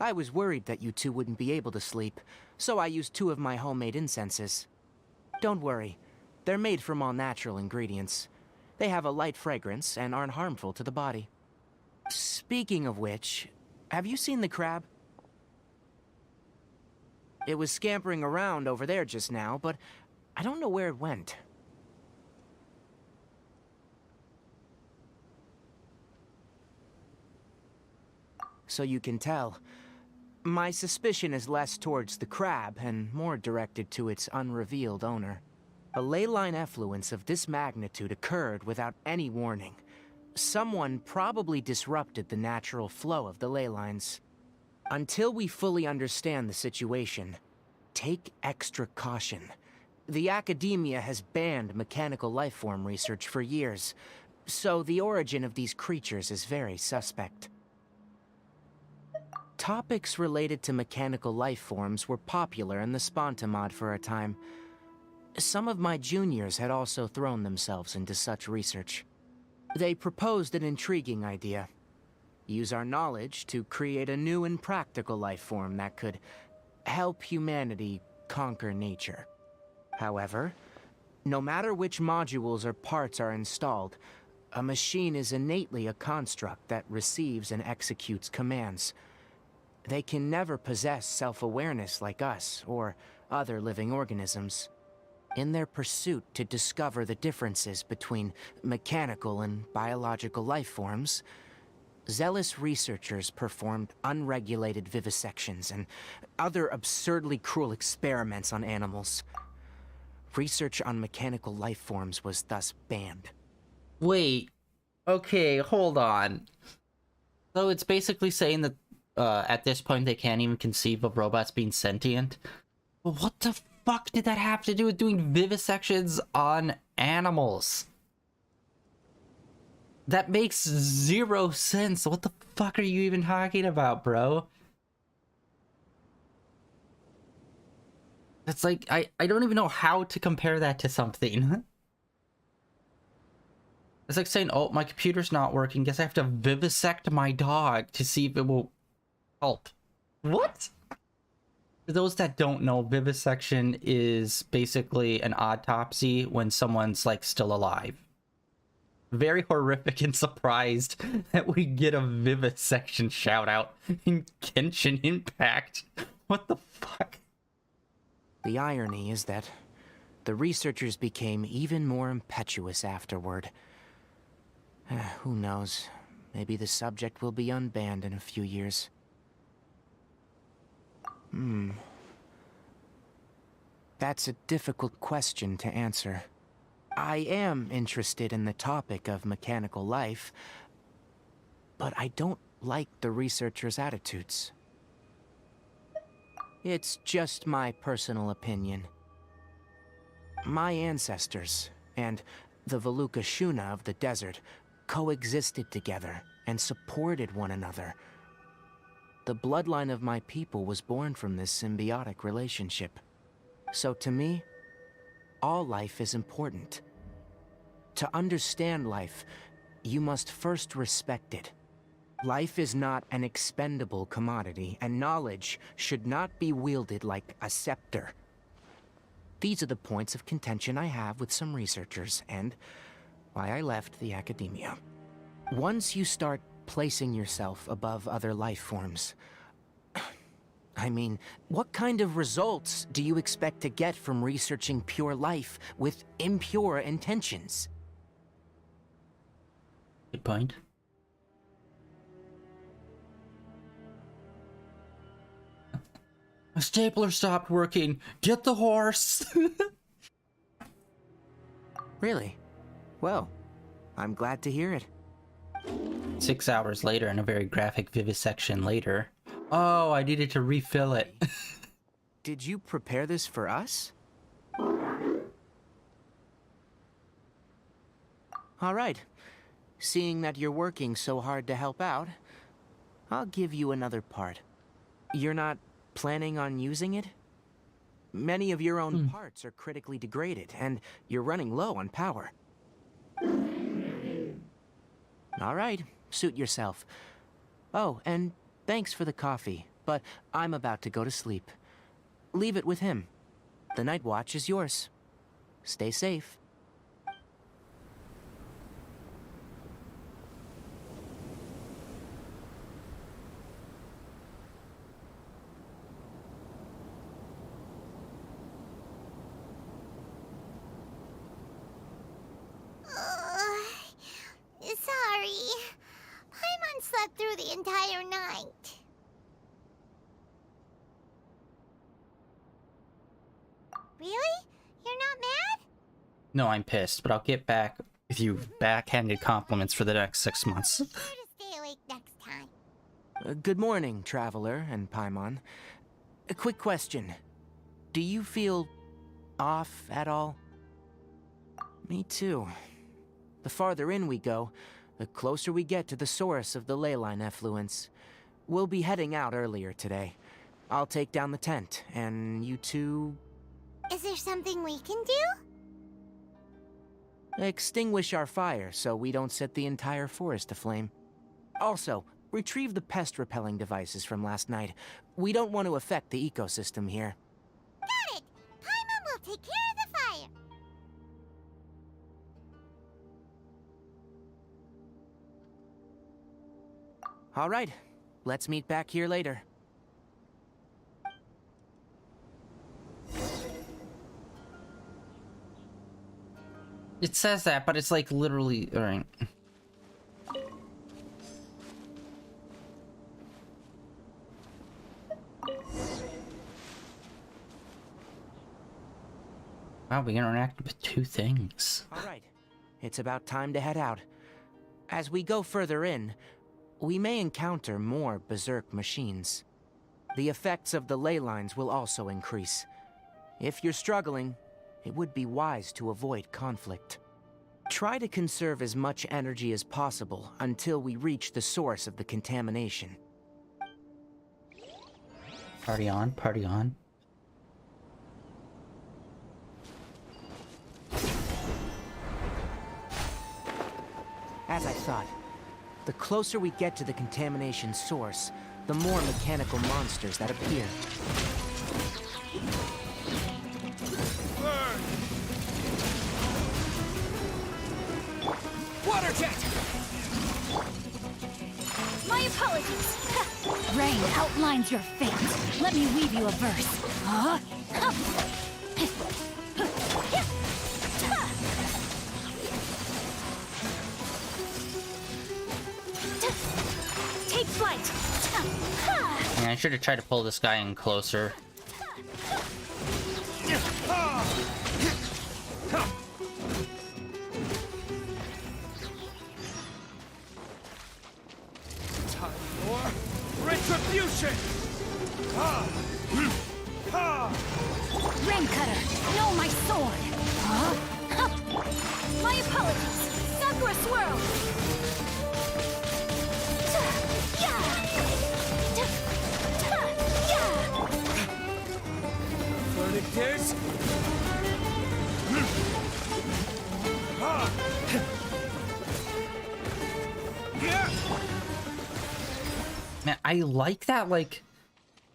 I was worried that you two wouldn't be able to sleep, so I used 2 of my homemade incenses. Don't worry, they're made from all natural ingredients. They have a light fragrance and aren't harmful to the body. Speaking of which, have you seen the crab? It was scampering around over there just now, but I don't know where it went. So you can tell, my suspicion is less towards the crab and more directed to its unrevealed owner. A ley line effluence of this magnitude occurred without any warning. Someone probably disrupted the natural flow of the ley lines. Until we fully understand the situation, take extra caution. The academia has banned mechanical lifeform research for years, so the origin of these creatures is very suspect. Topics related to mechanical lifeforms were popular in the Spontamod for a time. Some of my juniors had also thrown themselves into such research. They proposed an intriguing idea. Use our knowledge to create a new and practical lifeform that could help humanity conquer nature. However, no matter which modules or parts are installed, a machine is innately a construct that receives and executes commands. They can never possess self-awareness like us or other living organisms. In their pursuit to discover the differences between mechanical and biological life forms, zealous researchers performed unregulated vivisections and other absurdly cruel experiments on animals. Research on mechanical life forms was thus banned. Wait. Okay, hold on. So it's basically saying that at this point they can't even conceive of robots being sentient? Well, what the fuck did that have to do with doing vivisections on animals? That makes 0 sense. What the fuck are you even talking about, bro? It's like, I don't even know how to compare that to something. It's like saying, oh, my computer's not working. Guess I have to vivisect my dog to see if it will help. What? For those that don't know, vivisection is basically an autopsy when someone's, like, still alive. Very horrific and surprised that we get a vivisection shout out in Genshin Impact. What the fuck? The irony is that the researchers became even more impetuous afterward. Who knows? Maybe the subject will be unbanned in a few years. That's a difficult question to answer. I am interested in the topic of mechanical life, but I don't like the researchers' attitudes. It's just my personal opinion. My ancestors and the Veluca Shuna of the desert coexisted together and supported one another. The bloodline of my people was born from this symbiotic relationship. So to me, all life is important. To understand life, you must first respect it. Life is not an expendable commodity, and knowledge should not be wielded like a scepter. These are the points of contention I have with some researchers, and why I left the academia. Once you start placing yourself above other life forms, I mean, what kind of results do you expect to get from researching pure life with impure intentions? Good point. My stapler stopped working. Get the horse. Really? Well, I'm glad to hear it. 6 hours later and a very graphic vivisection later. Oh, I needed to refill it. Did you prepare this for us? All right. Seeing that you're working so hard to help out, I'll give you another part. You're not planning on using it? Many of your own parts are critically degraded, and you're running low on power. All right, suit yourself. Oh, and thanks for the coffee, but I'm about to go to sleep. Leave it with him. The night watch is yours. Stay safe. Sorry. Paimon slept through the entire night. Really? You're not mad? No, I'm pissed, but I'll get back with you backhanded compliments for the next 6 months. Sure to stay awake next time. Good morning, Traveler and Paimon. A quick question. Do you feel off at all? Me too. The farther in we go, the closer we get to the source of the ley line effluence. We'll be heading out earlier today. I'll take down the tent, and you two... Is there something we can do? extinguish our fire so we don't set the entire forest aflame. Also, retrieve the pest-repelling devices from last night. We don't want to affect the ecosystem here. Got it! Paimon will take care of the fire. All right, let's meet back here later. It says that, but it's like literally... Alright. Wow, we interacted with 2 things. All right, it's about time to head out. As we go further in, we may encounter more berserk machines. The effects of the ley lines will also increase. If you're struggling, it would be wise to avoid conflict. Try to conserve as much energy as possible until we reach the source of the contamination. Party on, party on. As I thought, the closer we get to the contamination source, the more mechanical monsters that appear. Water jet! My apologies. Rain outlines your fate. Let me weave you a verse. Take flight. Yeah, I should have tried to pull this guy in closer. Time for retribution! Rain cutter. No, my sword. My apologies. Sakura swirl. Burning tears? Man, I like that, like,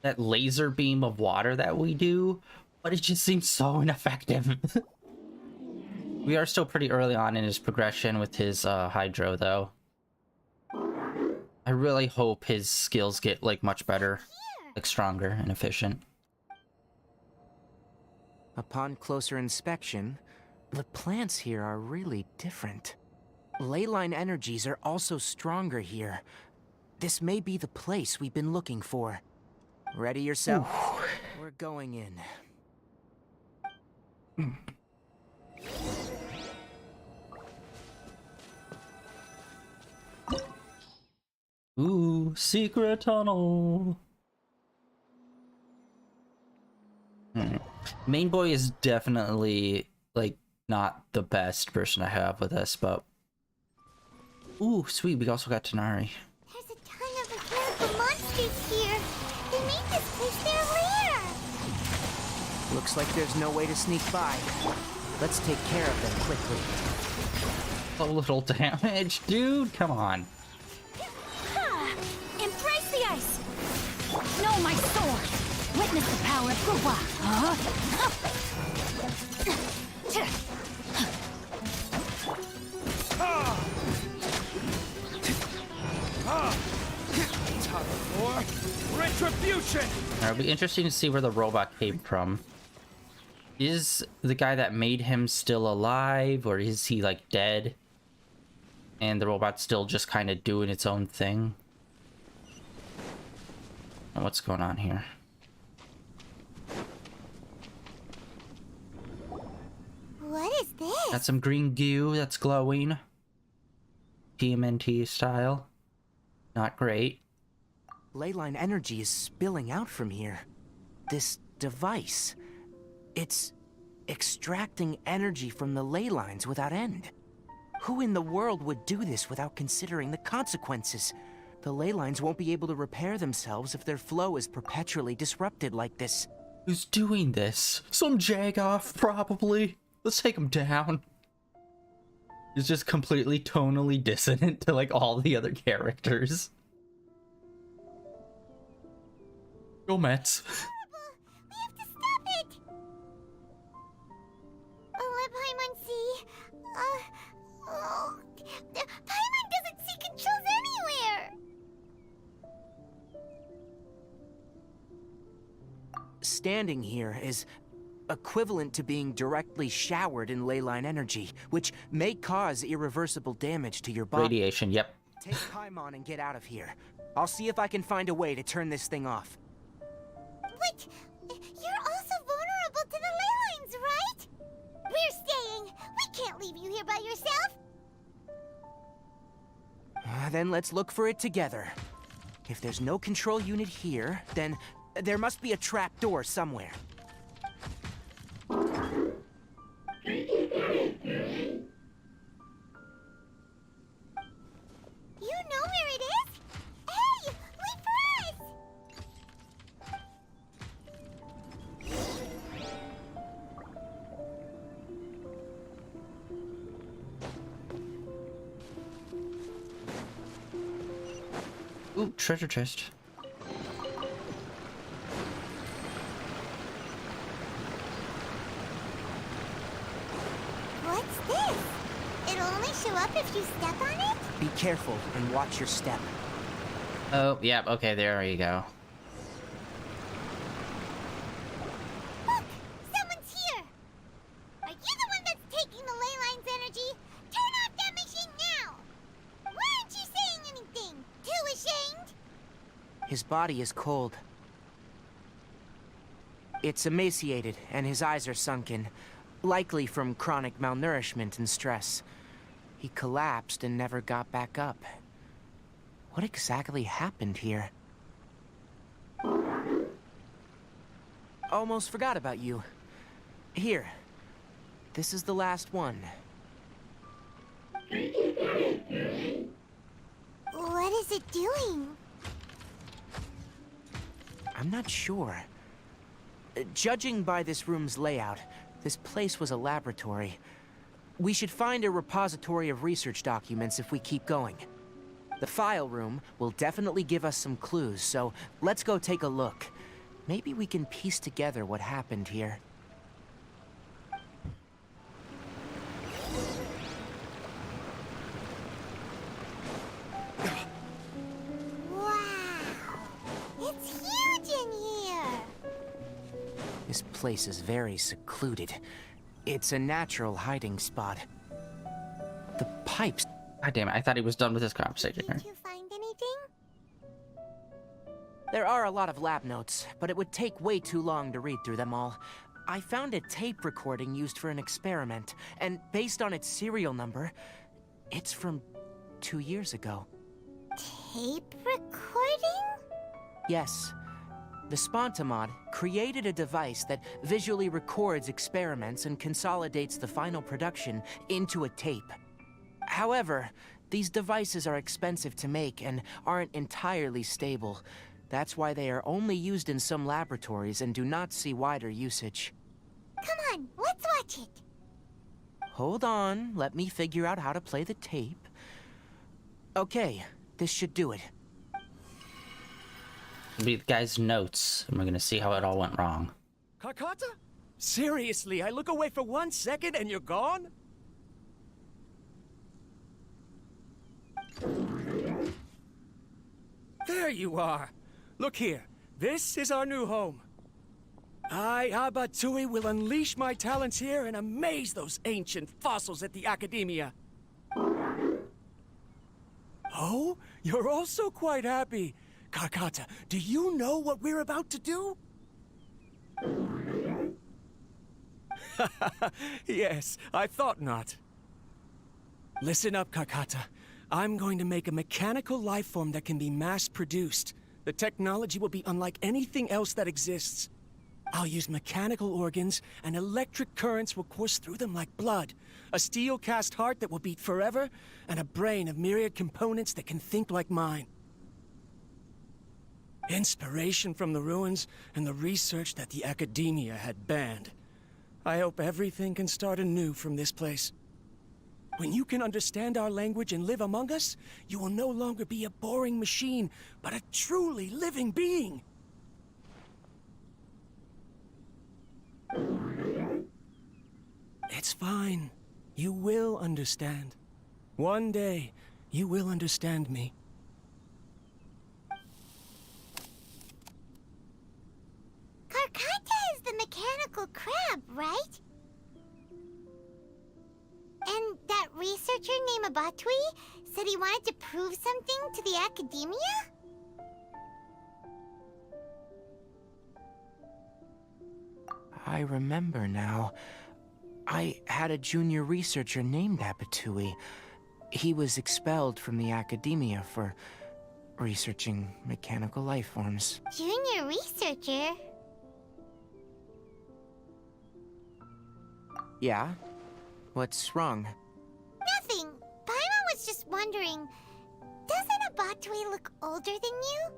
that laser beam of water that we do, but it just seems so ineffective. We are still pretty early on in his progression with his hydro, though. I really hope his skills get, like, much better, like, stronger and efficient. Upon closer inspection, the plants here are really different. Ley line energies are also stronger here. This may be the place we've been looking for. Ready yourself? We're going in. Ooh, secret tunnel. Main boy is definitely, like, not the best person to have with us, but... Ooh, sweet, we also got Tanari. There's a ton of mechanical Looks like there's no way to sneak by. Let's take care of them quickly. A little damage, dude. Come on. Embrace the ice! Know my sword! Witness the power of Guwa! Retribution! It'll be interesting to see where the robot came from. Is the guy that made him still alive, or is he like dead? And the robot's still just kind of doing its own thing? And what's going on here? What is this? Got some green goo that's glowing. TMNT style. Not great. Leyline energy is spilling out from here. This device, it's extracting energy from the ley lines without end. Who in the world would do this without considering the consequences? The ley lines won't be able to repair themselves if their flow is perpetually disrupted like this. Who's doing this? Some Jagoff, probably. Let's take him down. He's just completely tonally dissonant to like all the other characters. Go Mets. We have to stop it! Let Paimon see. Paimon doesn't see controls anywhere! Standing here is equivalent to being directly showered in leyline energy, which may cause irreversible damage to your body. Radiation, yep. Take Paimon and get out of here. I'll see if I can find a way to turn this thing off. But you're also vulnerable to the ley lines, right? We're staying. We can't leave you here by yourself. Then let's look for it together. If there's no control unit here, then there must be a trap door somewhere. You know where it is? Hey, wait for us! Ooh, treasure chest. What's this? It'll only show up if you step on it? Be careful and watch your step. Oh, yep, okay, there you go. Look! Someone's here! Are you the one that's taking the ley line's energy? Turn off that machine now! Why aren't you saying anything? Too ashamed? His body is cold. It's emaciated, and his eyes are sunken, likely from chronic malnourishment and stress. He collapsed and never got back up. What exactly happened here? Almost forgot about you. Here. This is the last one. What is it doing? I'm not sure. Judging by this room's layout, this place was a laboratory. We should find a repository of research documents if we keep going. The file room will definitely give us some clues, so let's go take a look. Maybe we can piece together what happened here. Wow! It's huge in here! This place is very secluded. It's a natural hiding spot. The pipes... God damn it, I thought he was done with his conversation here. Did you find anything? There are a lot of lab notes, but it would take way too long to read through them all. I found a tape recording used for an experiment, and based on its serial number, it's from 2 years ago. Tape recording? Yes. The Spontamod created a device that visually records experiments and consolidates the final production into a tape. However, these devices are expensive to make and aren't entirely stable. That's why they are only used in some laboratories and do not see wider usage. Come on, let's watch it. Hold on, let me figure out how to play the tape. Okay, this should do it. It'll be the guy's notes, and we're gonna see how it all went wrong. Kakata? Seriously, I look away for 1 second and you're gone? There you are. Look here. This is our new home. I, Abatui, will unleash my talents here and amaze those ancient fossils at the Academia. Oh, you're also quite happy. Kakata, do you know what we're about to do? Yes, I thought not. Listen up, Kakata. I'm going to make a mechanical life form that can be mass-produced. The technology will be unlike anything else that exists. I'll use mechanical organs, and electric currents will course through them like blood. A steel-cast heart that will beat forever, and a brain of myriad components that can think like mine. Inspiration from the ruins and the research that the Academia had banned. I hope everything can start anew from this place. When you can understand our language and live among us, you will no longer be a boring machine, but a truly living being. It's fine. You will understand. One day, you will understand me. Karkata is the mechanical crab, right? And that researcher named Abatui said he wanted to prove something to the Academia? I remember now. I had a junior researcher named Abatui. He was expelled from the Academia for researching mechanical life forms. Junior researcher? Yeah? What's wrong? Nothing. Paimon was just wondering, doesn't Abatui look older than you?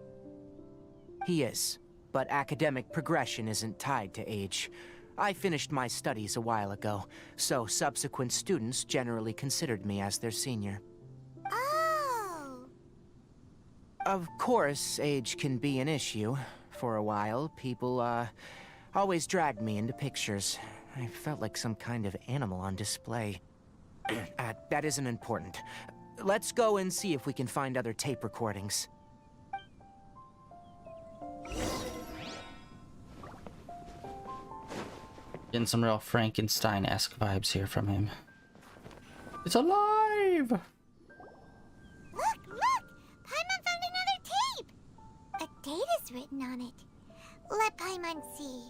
He is, but academic progression isn't tied to age. I finished my studies a while ago, so subsequent students generally considered me as their senior. Oh. Of course, age can be an issue. For a while, people, always dragged me into pictures. I felt like some kind of animal on display. That isn't important. Let's go and see if we can find other tape recordings. Getting some real Frankenstein-esque vibes here from him. It's alive! Look, look! Paimon found another tape! A date is written on it. Let Paimon see.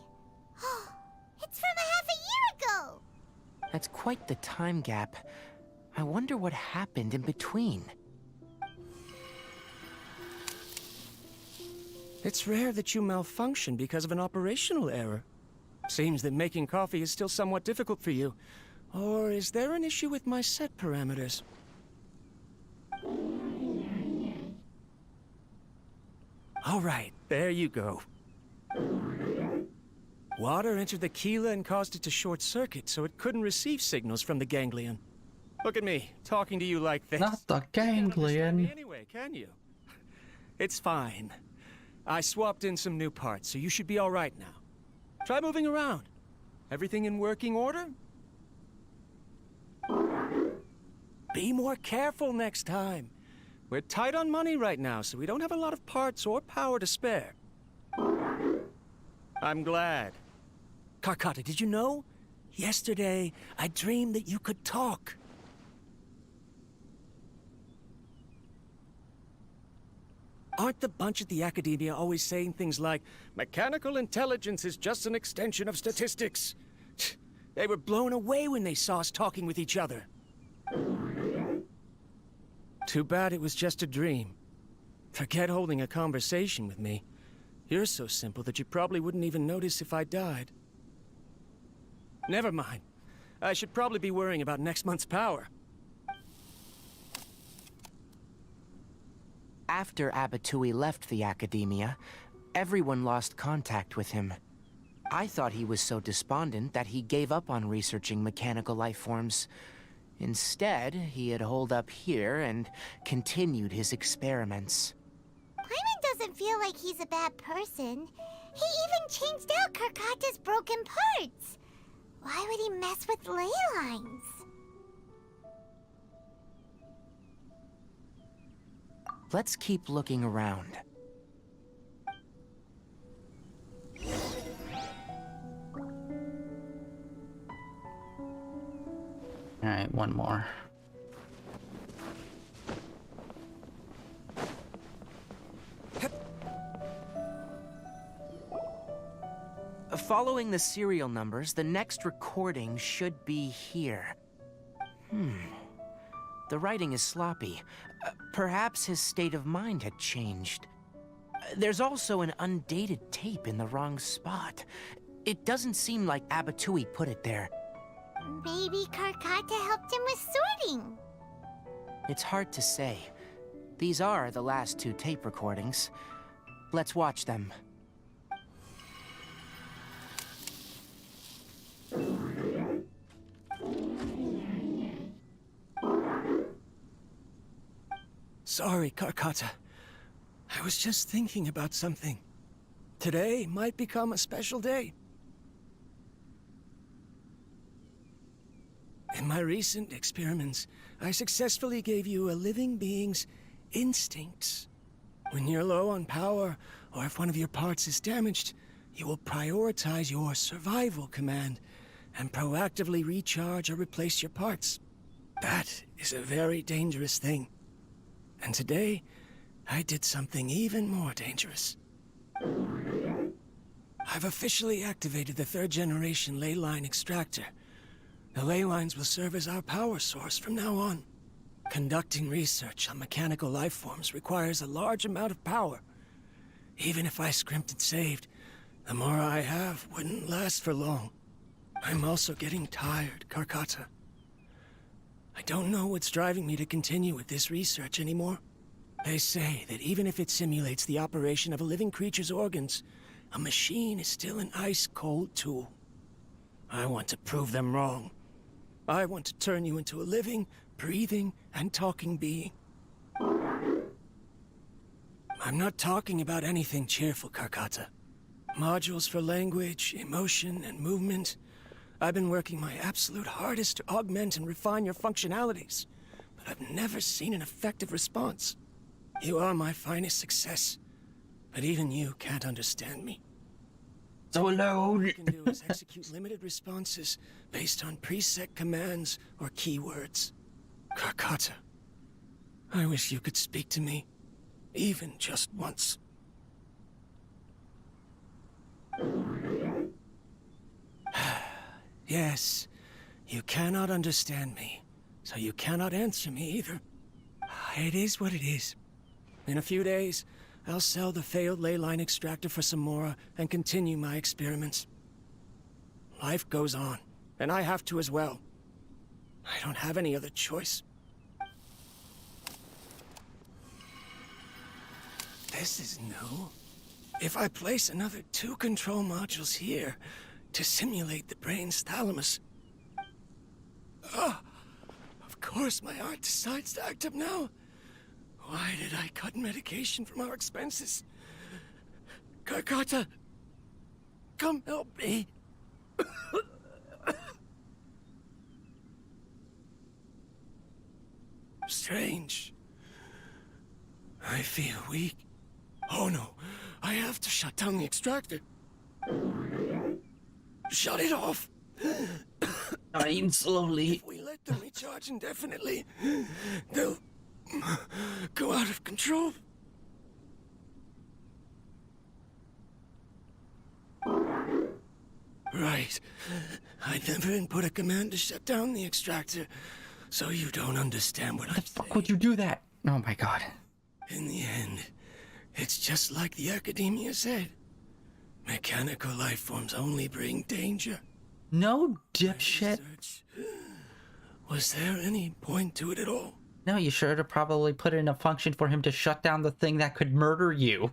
It's from a half a year ago! That's quite the time gap. I wonder what happened in between. It's rare that you malfunction because of an operational error. Seems that making coffee is still somewhat difficult for you. Or is there an issue with my set parameters? All right, there you go. Water entered the chela and caused it to short circuit, so it couldn't receive signals from the ganglion. Look at me, talking to you like this. Not the You can't understand me ganglion. anyway, can you? It's fine. I swapped in some new parts, so you should be all right now. Try moving around. Everything in working order? Be more careful next time. We're tight on money right now, so we don't have a lot of parts or power to spare. I'm glad. Karkata, did you know? Yesterday, I dreamed that you could talk. Aren't the bunch at the Academia always saying things like, mechanical intelligence is just an extension of statistics? They were blown away when they saw us talking with each other. Too bad it was just a dream. Forget holding a conversation with me. You're so simple that you probably wouldn't even notice if I died. Never mind. I should probably be worrying about next month's power. After Abatui left the Academia, everyone lost contact with him. I thought he was so despondent that he gave up on researching mechanical life forms. Instead, he had holed up here and continued his experiments. Paimon doesn't feel like he's a bad person. He even changed out Karkata's broken parts. Why would he mess with ley lines? Let's keep looking around. Alright, one more. Following the serial numbers, the next recording should be here. The writing is sloppy. Perhaps his state of mind had changed. There's also an undated tape in the wrong spot. It doesn't seem like Abatui put it there. Maybe Karkata helped him with sorting. It's hard to say. These are the last two tape recordings. Let's watch them. Sorry, Karkata. I was just thinking about something. Today might become a special day. In my recent experiments, I successfully gave you a living being's instincts. When you're low on power, or if one of your parts is damaged, you will prioritize your survival command and proactively recharge or replace your parts. That is a very dangerous thing. And today, I did something even more dangerous. I've officially activated the third-generation ley line extractor. The ley lines will serve as our power source from now on. Conducting research on mechanical life forms requires a large amount of power. Even if I scrimped and saved, the more I have wouldn't last for long. I'm also getting tired, Karkata. I don't know what's driving me to continue with this research anymore. They say that even if it simulates the operation of a living creature's organs, a machine is still an ice-cold tool. I want to prove them wrong. I want to turn you into a living, breathing, and talking being. I'm not talking about anything cheerful, Karkata. Modules for language, emotion, and movement. I've been working my absolute hardest to augment and refine your functionalities, but I've never seen an effective response. You are my finest success, but even you can't understand me. So alone. All you can do is execute limited responses based on preset commands or keywords. Karkata, I wish you could speak to me, even just once. Yes, you cannot understand me, so you cannot answer me either. It is what it is. In a few days, I'll sell the failed ley line extractor for some more and continue my experiments. Life goes on, and I have to as well. I don't have any other choice. This is new. If I place another 2 control modules here to simulate the brain's thalamus... of course my heart decides to act up now. Why did I cut medication from our expenses? Karkata, come help me. Strange. I feel weak. Oh no, I have to shut down the extractor. Shut it off. Dying slowly. If we let them recharge indefinitely, they'll go out of control. Right. I never input a command to shut down the extractor, so you don't understand what I'm saying. Fuck would you do that? Oh my god. In the end, it's just like the academia said. Mechanical life forms only bring danger. No, dipshit. Was there any point to it at all? No, you should have probably put in a function for him to shut down the thing that could murder you.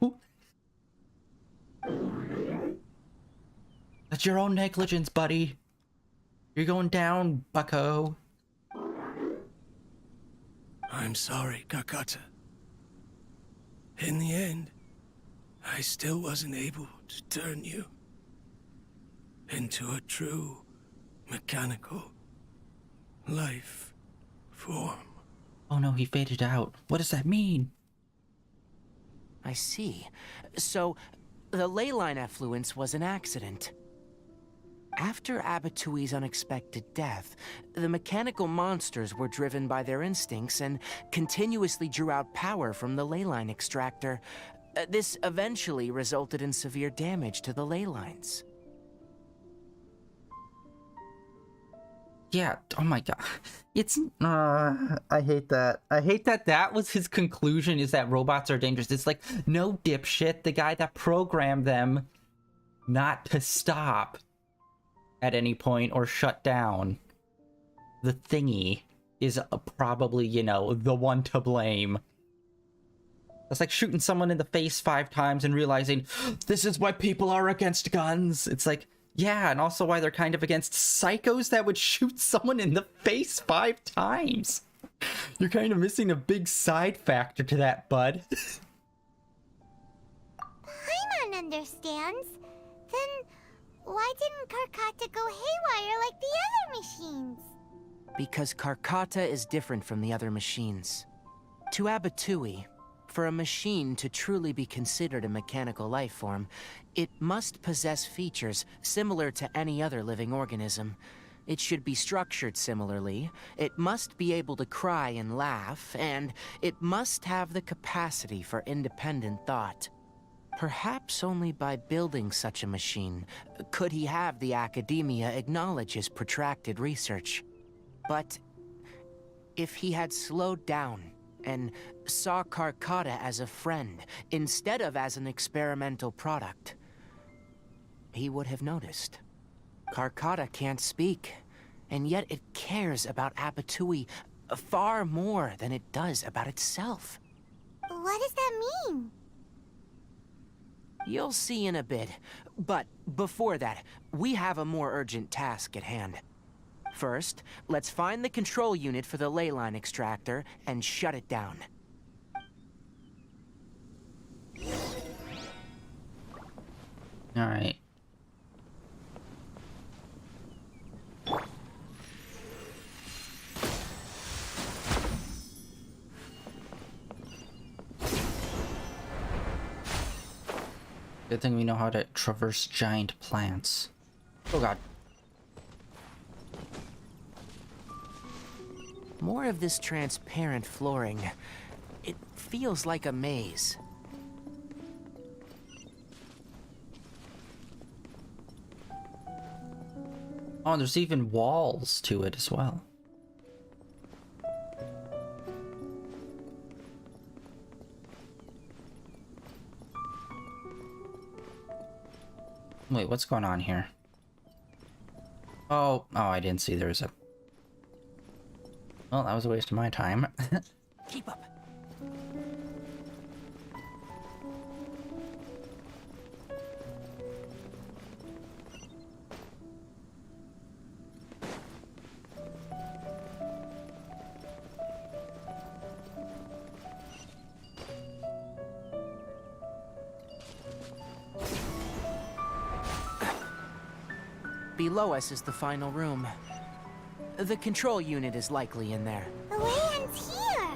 That's your own negligence, buddy. You're going down, bucko. I'm sorry, Kakata. In the end, I still wasn't able to turn you into a true mechanical life form. Oh no, he faded out. What does that mean? I see. So, the ley line effluence was an accident. After Abatui's unexpected death, the mechanical monsters were driven by their instincts and continuously drew out power from the ley line extractor. This eventually resulted in severe damage to the ley lines. Yeah, oh my god. It's, I hate that. I hate that that was his conclusion, is that robots are dangerous. It's like, no, dipshit, the guy that programmed them not to stop at any point or shut down the thingy is probably, you know, the one to blame. That's like shooting someone in the face 5 times and realizing, this is why people are against guns. It's like, yeah, and also why they're kind of against psychos that would shoot someone in the face 5 times. You're kind of missing a big side factor to that, bud. Paimon understands. Then why didn't Karkata go haywire like the other machines? Because Karkata is different from the other machines. To Abatui, for a machine to truly be considered a mechanical life form, it must possess features similar to any other living organism. It should be structured similarly, it must be able to cry and laugh, and it must have the capacity for independent thought. Perhaps only by building such a machine could he have the academia acknowledge his protracted research. But if he had slowed down and saw Karkata as a friend instead of as an experimental product, he would have noticed. Karkata can't speak, and yet it cares about Abatui far more than it does about itself. What does that mean? You'll see in a bit, but before that, we have a more urgent task at hand. First, let's find the control unit for the ley line extractor and shut it down. Alright. Good thing we know how to traverse giant plants. Oh god. More of this transparent flooring. It feels like a maze. Oh, there's even walls to it as well. Wait, what's going on here? Oh, I didn't see there was a... Well, that was a waste of my time. Keep up. Below us is the final room. The control unit is likely in there. The way ends here.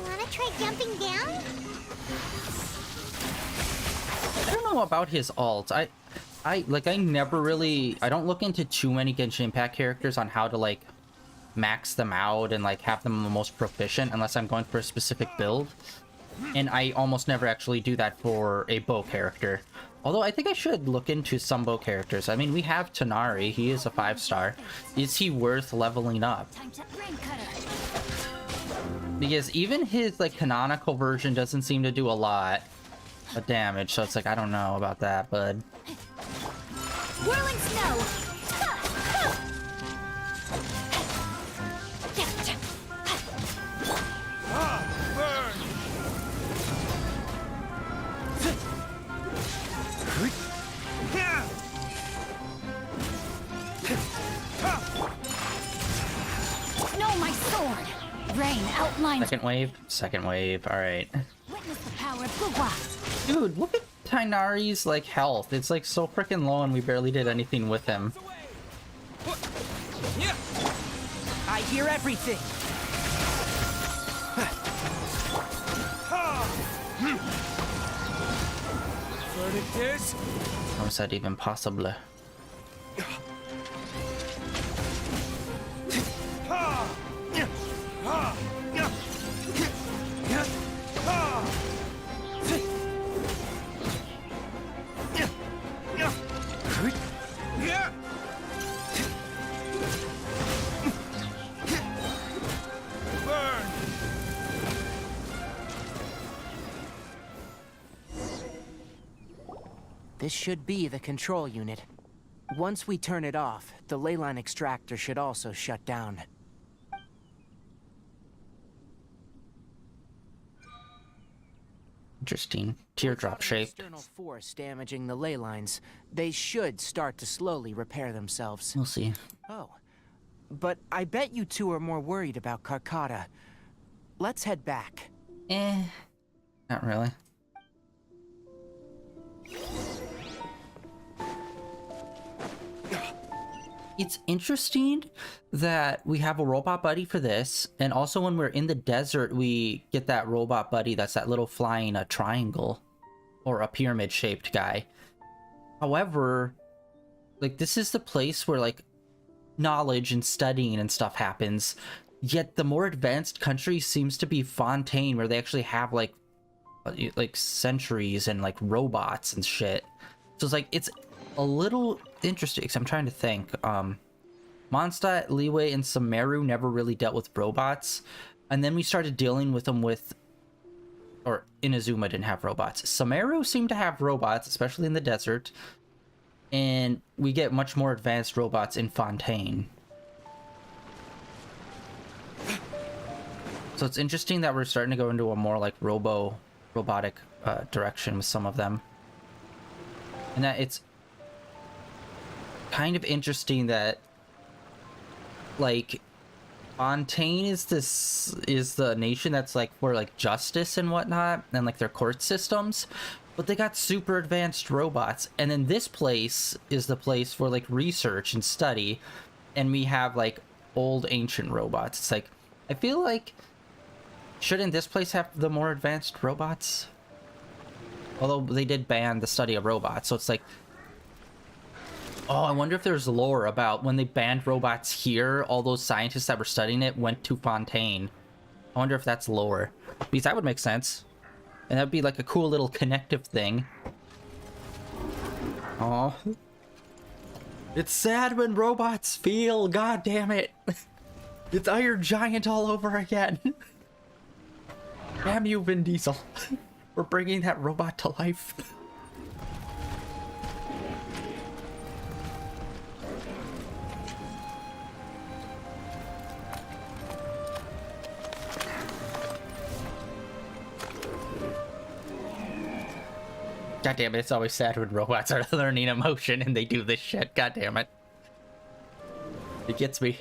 Wanna try jumping down? I don't know about his alt. I never really... I don't look into too many Genshin Impact characters on how to, like, max them out and, like, have them the most proficient unless I'm going for a specific build. And I almost never actually do that for a bow character. Although I think I should look into some bow characters. I mean, we have Tonari. He is a 5-star. Is he worth leveling up? Because even his, like, canonical version doesn't seem to do a lot of damage. So it's like, I don't know about that, bud. Whirling snow! Second wave? Second wave, alright. Witness the power of Gugwa. Dude, look at Tainari's, like, health. It's, like, so freaking low and we barely did anything with him. I hear everything. How is that even possible? This should be the control unit. Once we turn it off, the leyline extractor should also shut down. Interesting. Teardrop shaped. External force damaging the ley lines. They should start to slowly repair themselves. We'll see. Oh. But I bet you two are more worried about Carcata. Let's head back. Not really. It's interesting that we have a robot buddy for this, and also when we're in the desert, we get that robot buddy that's that little flying triangle or a pyramid-shaped guy. However, like, this is the place where, like, knowledge and studying and stuff happens, yet the more advanced country seems to be Fontaine, where they actually have, like sentries and, like, robots and shit. So it's, like, it's a little interesting, because I'm trying to think. Mondstadt, Liyue, and Sumeru never really dealt with robots, and then we started dealing with them with... Or, Inazuma didn't have robots. Sumeru seemed to have robots, especially in the desert, and we get much more advanced robots in Fontaine. So it's interesting that we're starting to go into a more, like, robotic direction with some of them. And that it's kind of interesting that, like, Fontaine is the nation that's, like, for, like, justice and whatnot, and, like, their court systems, but they got super advanced robots. And then this place is the place for, like, research and study, and we have, like, old ancient robots. It's like, I feel like, shouldn't this place have the more advanced robots? Although they did ban the study of robots, so it's like, oh, I wonder if there's lore about when they banned robots here, all those scientists that were studying it went to Fontaine. I wonder if that's lore. Because that would make sense. And that'd be like a cool little connective thing. Oh. It's sad when robots feel, god damn it. It's Iron Giant all over again. Damn you, Vin Diesel. We're bringing that robot to life. God damn it, it's always sad when robots are learning emotion and they do this shit. God damn it. It gets me.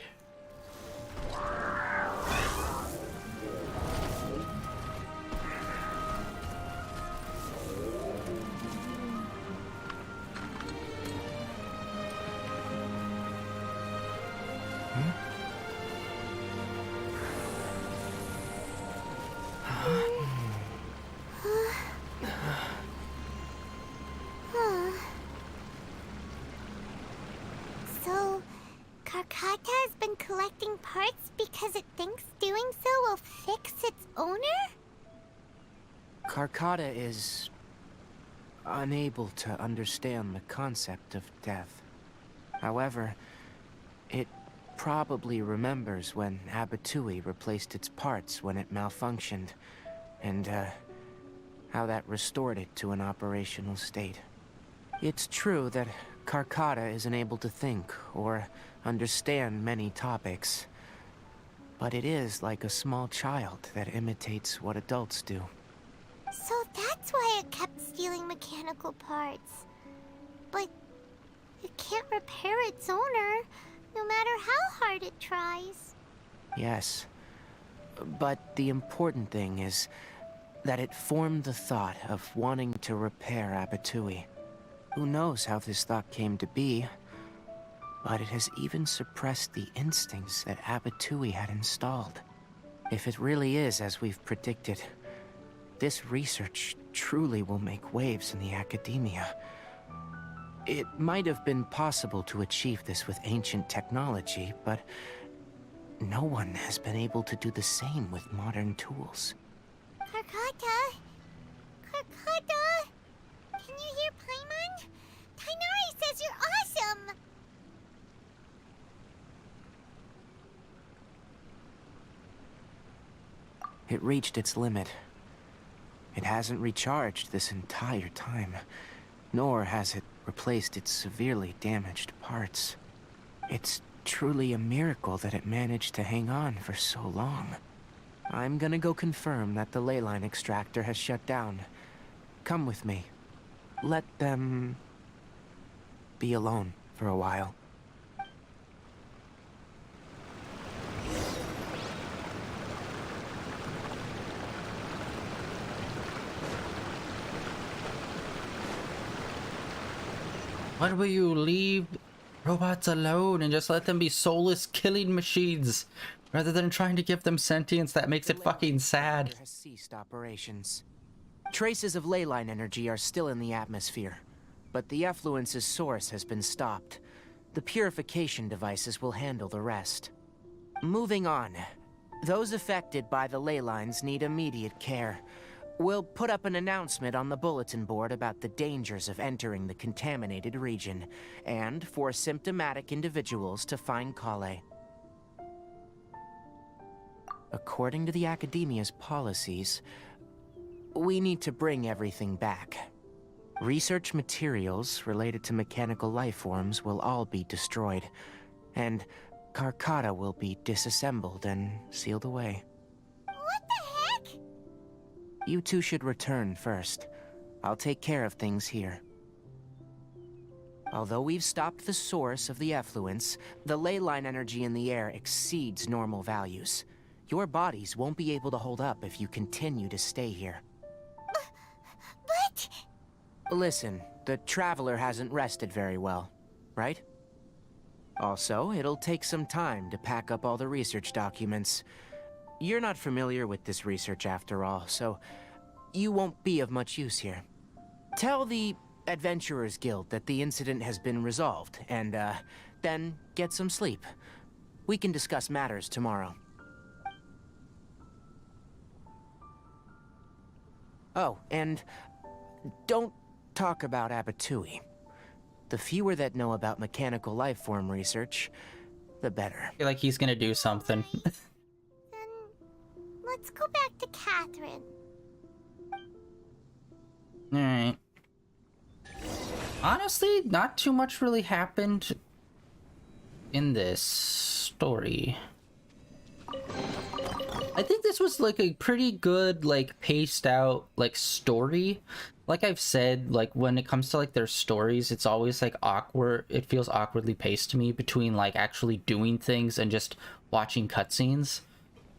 So, Carcata has been collecting parts because it thinks doing so will fix its owner? Carcata is unable to understand the concept of death. However, it probably remembers when Abatui replaced its parts when it malfunctioned, and how that restored it to an operational state. It's true that Carcata isn't able to think or understand many topics, but it is like a small child that imitates what adults do. So that's why it kept stealing mechanical parts. But it can't repair its owner, no matter how hard it tries. Yes. But the important thing is that it formed the thought of wanting to repair Abatui. Who knows how this thought came to be, but it has even suppressed the instincts that Abatui had installed. If it really is as we've predicted, this research truly will make waves in the academia. It might have been possible to achieve this with ancient technology, but no one has been able to do the same with modern tools. Karkata? Karkata? Can you hear Paimon? Tainari says you're awesome! It reached its limit. It hasn't recharged this entire time, nor has it replaced its severely damaged parts. It's truly a miracle that it managed to hang on for so long. I'm gonna go confirm that the ley line extractor has shut down. Come with me. Let them be alone for a while. Why will you leave robots alone and just let them be soulless killing machines rather than trying to give them sentience? That makes it fucking sad. Has ceased operations. Traces of ley line energy are still in the atmosphere, but the effluence's source has been stopped. The purification devices will handle the rest. Moving on. Those affected by the ley lines need immediate care. We'll put up an announcement on the bulletin board about the dangers of entering the contaminated region, and for symptomatic individuals to find Kale. According to the Academia's policies, we need to bring everything back. Research materials related to mechanical life forms will all be destroyed, and Karkata will be disassembled and sealed away. What the heck? You two should return first. I'll take care of things here. Although we've stopped the source of the effluence, the ley line energy in the air exceeds normal values. Your bodies won't be able to hold up if you continue to stay here. But... Listen, the Traveler hasn't rested very well, right? Also, it'll take some time to pack up all the research documents. You're not familiar with this research after all, so you won't be of much use here. Tell the Adventurers Guild that the incident has been resolved, and, then get some sleep. We can discuss matters tomorrow. Oh, and don't talk about Abatui. The fewer that know about mechanical life form research, the better. I feel like he's gonna do something. Then... let's go back to Catherine. Alright. Honestly, not too much really happened in this story. I think this was like a pretty good, like, paced out, like, story. Like I've said, like, when it comes to, like, their stories, it's always, like, awkward. It feels awkwardly paced to me between, like, actually doing things and just watching cutscenes.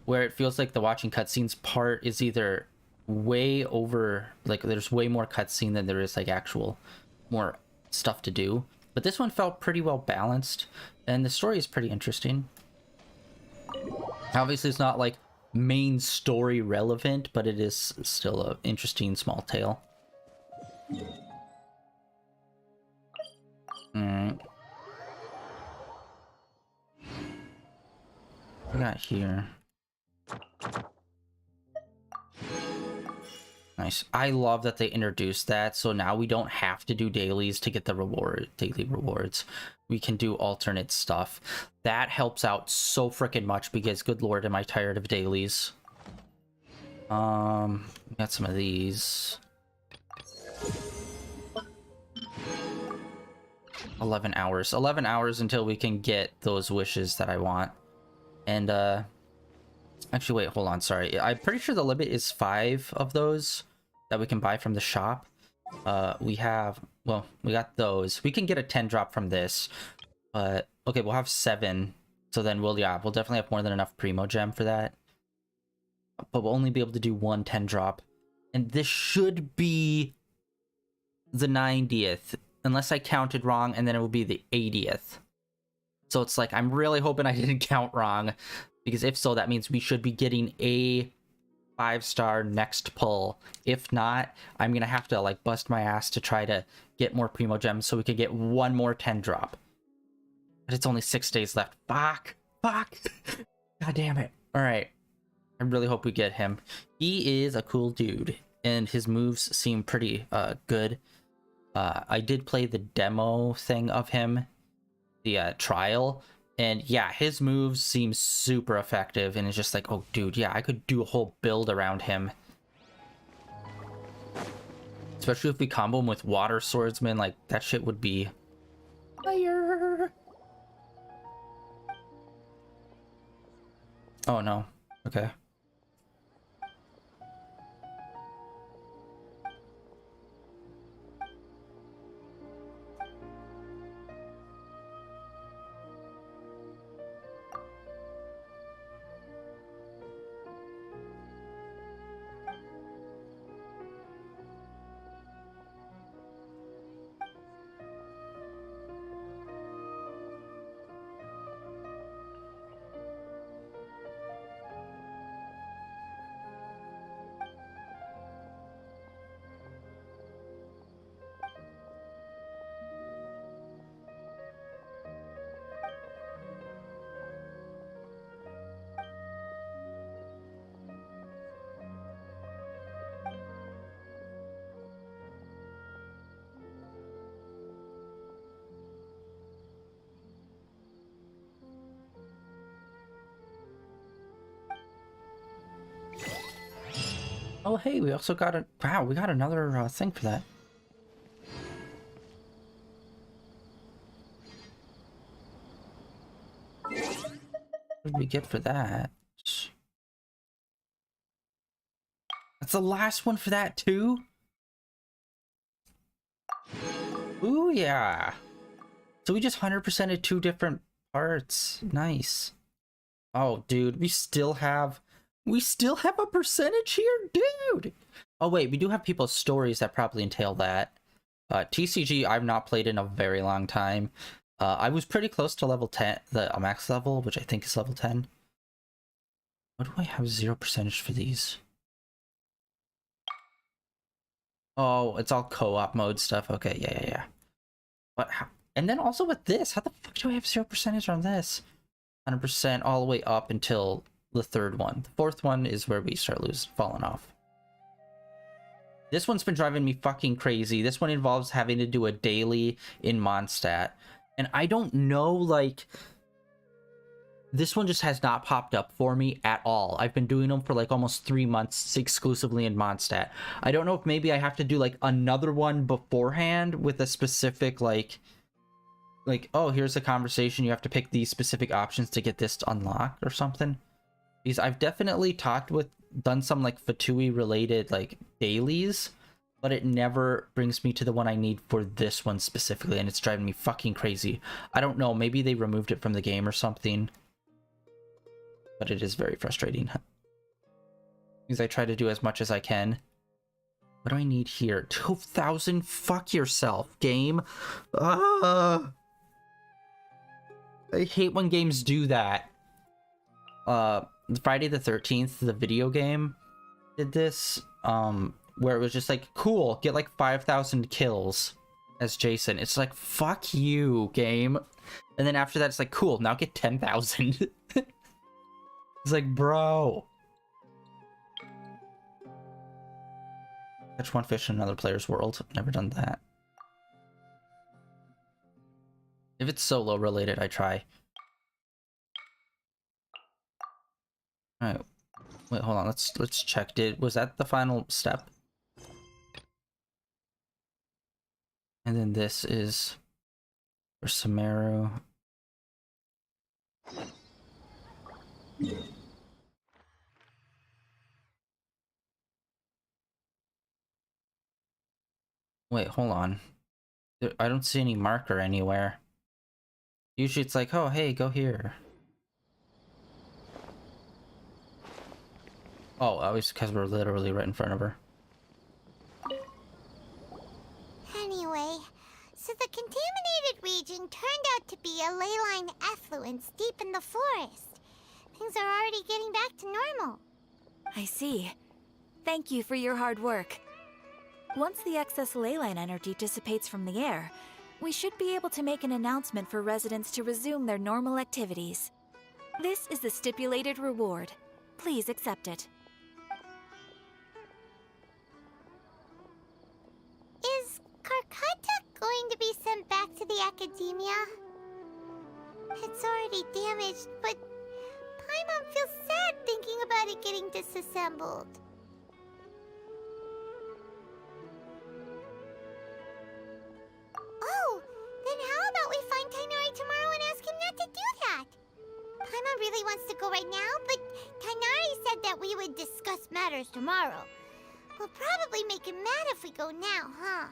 Where it feels like the watching cutscenes part is either way over, like, there's way more cutscene than there is, like, actual more stuff to do. But this one felt pretty well balanced, and the story is pretty interesting. Obviously, it's not, like, main story relevant, but it is still an interesting small tale. Alright. What we got here? Nice. I love that they introduced that, so now we don't have to do dailies to get the daily rewards. We can do alternate stuff. That helps out so freaking much because, good lord, am I tired of dailies. Got some of these. 11 hours. 11 hours until we can get those wishes that I want. And, actually, wait, hold on, sorry. I'm pretty sure the limit is 5 of those that we can buy from the shop. We have, well, we got those. We can get a 10 drop from this. But, okay, we'll have 7. So then we'll definitely have more than enough Primo Gem for that. but we'll only be able to do one 10 drop. And this should be the 90th, unless I counted wrong, and then it will be the 80th. So it's like, I'm really hoping I didn't count wrong, because if so, that means we should be getting a 5-star next pull. If not, I'm gonna have to like bust my ass to try to get more Primo Gems so we could get one more 10 drop. But it's only 6 days left. Fuck! God damn it. Alright. I really hope we get him. He is a cool dude, and his moves seem pretty good. I did play the demo thing of him, the trial, and yeah, his moves seem super effective, and it's just like, oh dude, yeah, I could do a whole build around him. Especially if we combo him with Water Swordsman, like, that shit would be fire! Oh no. Okay. Oh, hey, we also got a... Wow, we got another thing for that. What did we get for that? That's the last one for that, too? Ooh, yeah. So we just 100%ed 2 different parts. Nice. Oh, dude, we still have a percentage here, dude. Oh wait, we do have people's stories that probably entail that. TCG I've not played in a very long time. I was pretty close to level 10, the max level, which I think is level 10. What do I have 0% for these? Oh, it's all co-op mode stuff. Okay, yeah. But how, and then also with this, how the fuck do I have 0% on this? 100% all the way up until the 3rd one. The 4th one is where we start falling off. This one's been driving me fucking crazy. This one involves having to do a daily in Mondstadt. And I don't know, like... This one just has not popped up for me at all. I've been doing them for like almost 3 months exclusively in Mondstadt. I don't know if maybe I have to do like another one beforehand with a specific like, oh, here's a conversation. You have to pick these specific options to get this unlocked or something. Because I've definitely done some like Fatui related like dailies, but it never brings me to the one I need for this one specifically, and it's driving me fucking crazy. I don't know, maybe they removed it from the game or something, but it is very frustrating. Because I try to do as much as I can. What do I need here? 2,000? Fuck yourself, game. I hate when games do that. Friday the 13th, the video game, did this, where it was just like, cool, get like 5,000 kills as Jason. It's like, fuck you, game. And then after that, it's like, cool, now get 10,000. It's like, bro. Catch one fish in another player's world. I've never done that. If it's solo related, I try. Alright. Wait, hold on. Let's check. Was that the final step? And then this is for Samaru. Wait, hold on. I don't see any marker anywhere. Usually it's like, oh, hey, go here. Oh, always because we're literally right in front of her. Anyway, so the contaminated region turned out to be a ley line effluence deep in the forest. Things are already getting back to normal. I see. Thank you for your hard work. Once the excess ley line energy dissipates from the air, we should be able to make an announcement for residents to resume their normal activities. This is the stipulated reward. Please accept it. Is Karkata going to be sent back to the academia? It's already damaged, but Paimon feels sad thinking about it getting disassembled. Oh, then how about we find Tainari tomorrow and ask him not to do that? Paimon really wants to go right now, but Tainari said that we would discuss matters tomorrow. We'll probably make him mad if we go now, huh?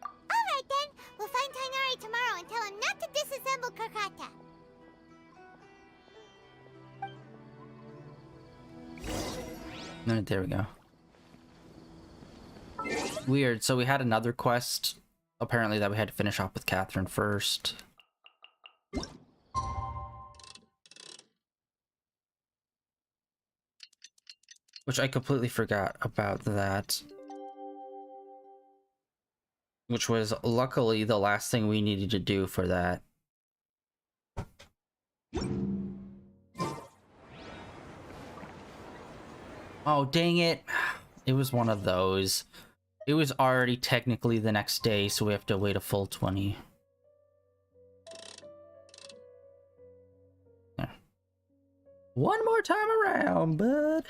Alright then, we'll find Tainari tomorrow and tell him not to disassemble Karkata. There we go. Weird. So we had another quest, apparently, that we had to finish off with Catherine first. Which I completely forgot about that. Which was luckily the last thing we needed to do for that. Oh, dang it. It was one of those. It was already technically the next day, so we have to wait a full 20. Yeah. One more time around, bud.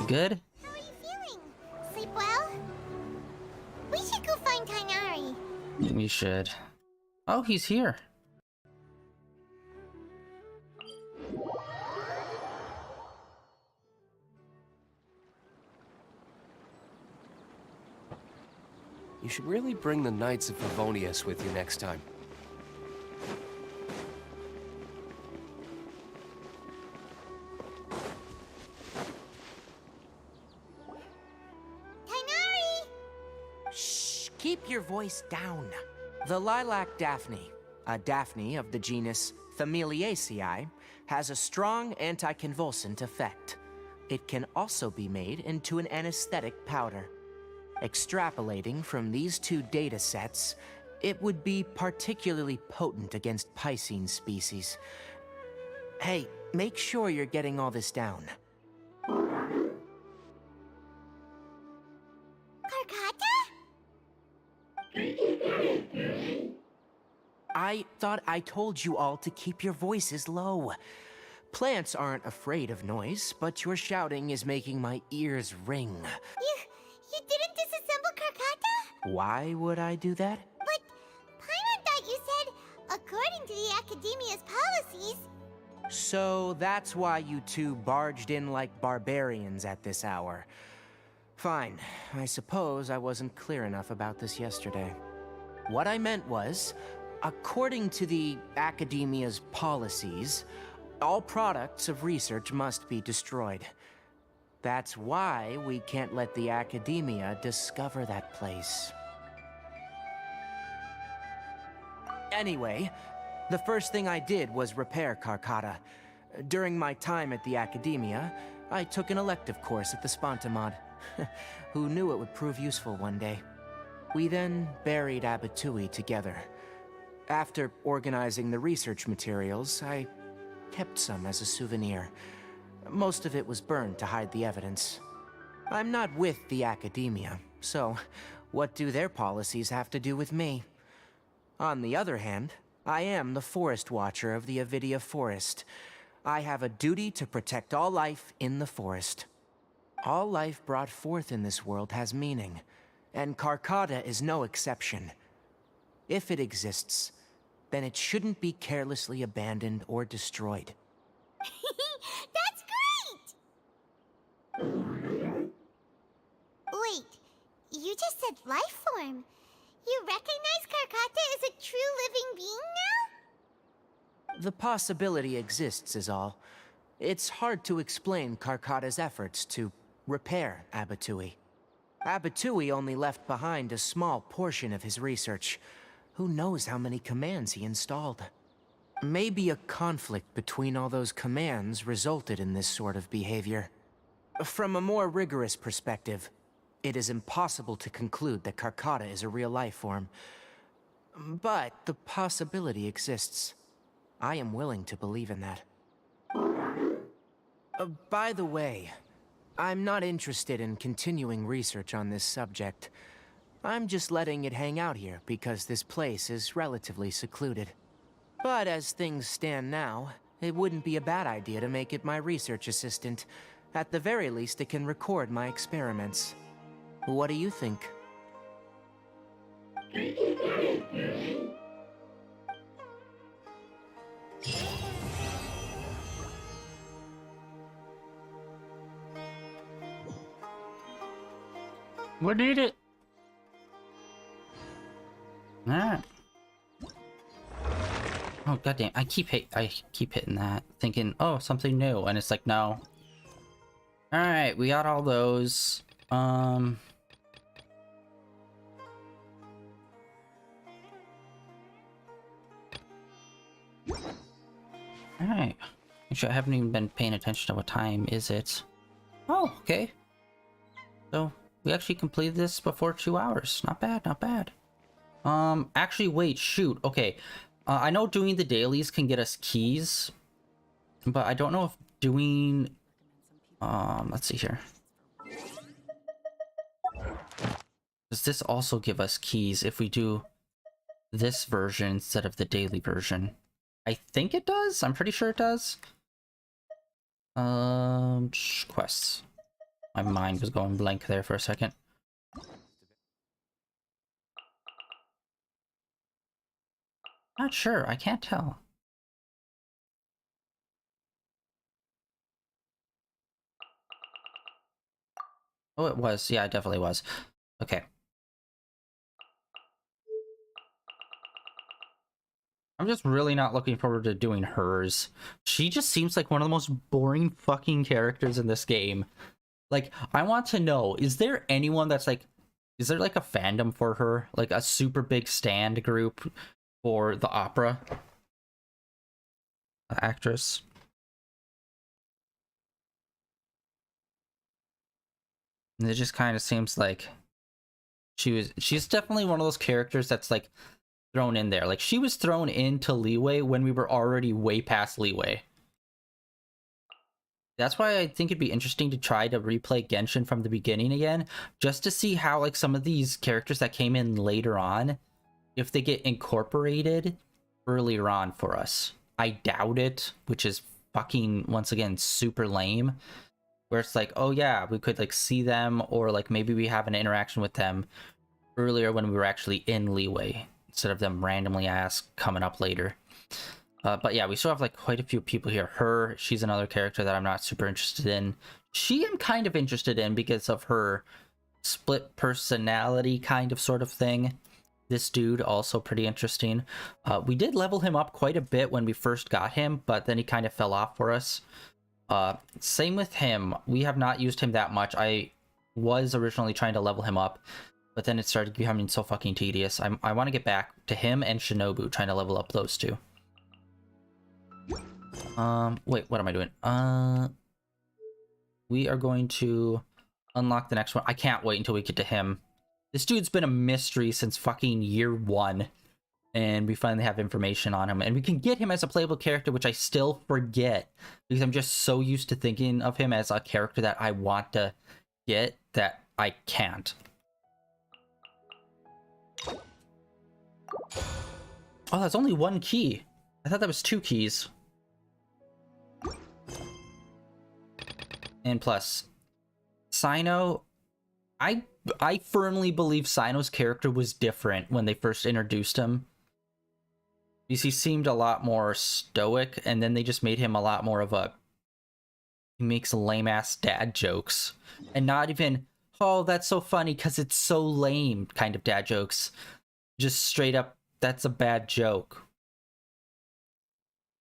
Good? How are you feeling? Sleep well? We should go find Tainari. We should. Oh, he's here. You should really bring the Knights of Favonius with you next time. Tainari! Shh! Keep your voice down. The lilac daphne, a daphne of the genus Familiaceae, has a strong anticonvulsant effect. It can also be made into an anesthetic powder. Extrapolating from these two data sets, it would be particularly potent against Piscine species. Hey, make sure you're getting all this down. Karkata? I thought I told you all to keep your voices low. Plants aren't afraid of noise, but your shouting is making my ears ring. You didn't disassemble Karkata? Why would I do that? But Paimon thought you said, according to the Academia's policies... So that's why you two barged in like barbarians at this hour. Fine. I suppose I wasn't clear enough about this yesterday. What I meant was, according to the Academia's policies, all products of research must be destroyed. That's why we can't let the Academia discover that place. Anyway, the first thing I did was repair Karkata. During my time at the Academia, I took an elective course at the Spontamod. Who knew it would prove useful one day? We then buried Abatui together. After organizing the research materials, I kept some as a souvenir. Most of it was burned to hide the evidence. I'm not with the Academia, so what do their policies have to do with me? On the other hand, I am the Forest Watcher of the Avidia Forest. I have a duty to protect all life in the forest. All life brought forth in this world has meaning, and Karkata is no exception. If it exists, then it shouldn't be carelessly abandoned or destroyed. That's great! Wait, you just said life form. You recognize Karkata as a true living being now? The possibility exists is all. It's hard to explain Karkata's efforts to repair Abatui. Abatui only left behind a small portion of his research. Who knows how many commands he installed? Maybe a conflict between all those commands resulted in this sort of behavior. From a more rigorous perspective, it is impossible to conclude that Karkata is a real life form. But the possibility exists. I am willing to believe in that. By the way, I'm not interested in continuing research on this subject. I'm just letting it hang out here because this place is relatively secluded. But as things stand now, it wouldn't be a bad idea to make it my research assistant. At the very least, it can record my experiments. What do you think? We need it. Alright. Oh goddamn! I keep hitting that, thinking, oh, something new, and it's like, no. All right, we got all those. All right. Actually, I haven't even been paying attention to what time is it. Oh, okay. So we actually completed this before 2 hours. Not bad, not bad. Actually, wait, shoot. Okay. I know doing the dailies can get us keys, but I don't know if doing, let's see here. Does this also give us keys if we do this version instead of the daily version? I think it does. I'm pretty sure it does. Quests. My mind was going blank there for a second. Not sure. I can't tell. Oh, it was. Yeah, it definitely was. Okay. I'm just really not looking forward to doing hers. She just seems like one of the most boring fucking characters in this game. Like, I want to know, is there anyone that's like, is there like a fandom for her? Like a super big stand group for the opera actress? And it just kind of seems like she's definitely one of those characters that's like thrown in there. Like, she was thrown into Leeway when we were already way past Leeway. That's why I think it'd be interesting to try to replay Genshin from the beginning again, just to see how like some of these characters that came in later on, if they get incorporated earlier on for us. I doubt it, which is fucking, once again, super lame. Where it's like, oh yeah, we could like see them, or like maybe we have an interaction with them earlier when we were actually in Leeway, instead of them randomly coming up later. But yeah, we still have like quite a few people here. Her, she's another character that I'm not super interested in. She I'm kind of interested in because of her split personality kind of sort of thing. This dude also pretty interesting. We did level him up quite a bit when we first got him, but then he kind of fell off for us. Same with him. We have not used him that much. I was originally trying to level him up, but then it started becoming so fucking tedious. I want to get back to him and Shinobu, trying to level up those two. Wait, what am I doing? We are going to unlock the next one. I can't wait until we get to him. This dude's been a mystery since fucking year 1. And we finally have information on him. And we can get him as a playable character, which I still forget. Because I'm just so used to thinking of him as a character that I want to get that I can't. Oh, that's only 1 key. I thought that was 2 keys. And plus, Sino, I firmly believe Sino's character was different when they first introduced him. Because he seemed a lot more stoic, and then they just made him a lot more of a... He makes lame-ass dad jokes. And not even, oh, that's so funny because it's so lame kind of dad jokes. Just straight up, that's a bad joke.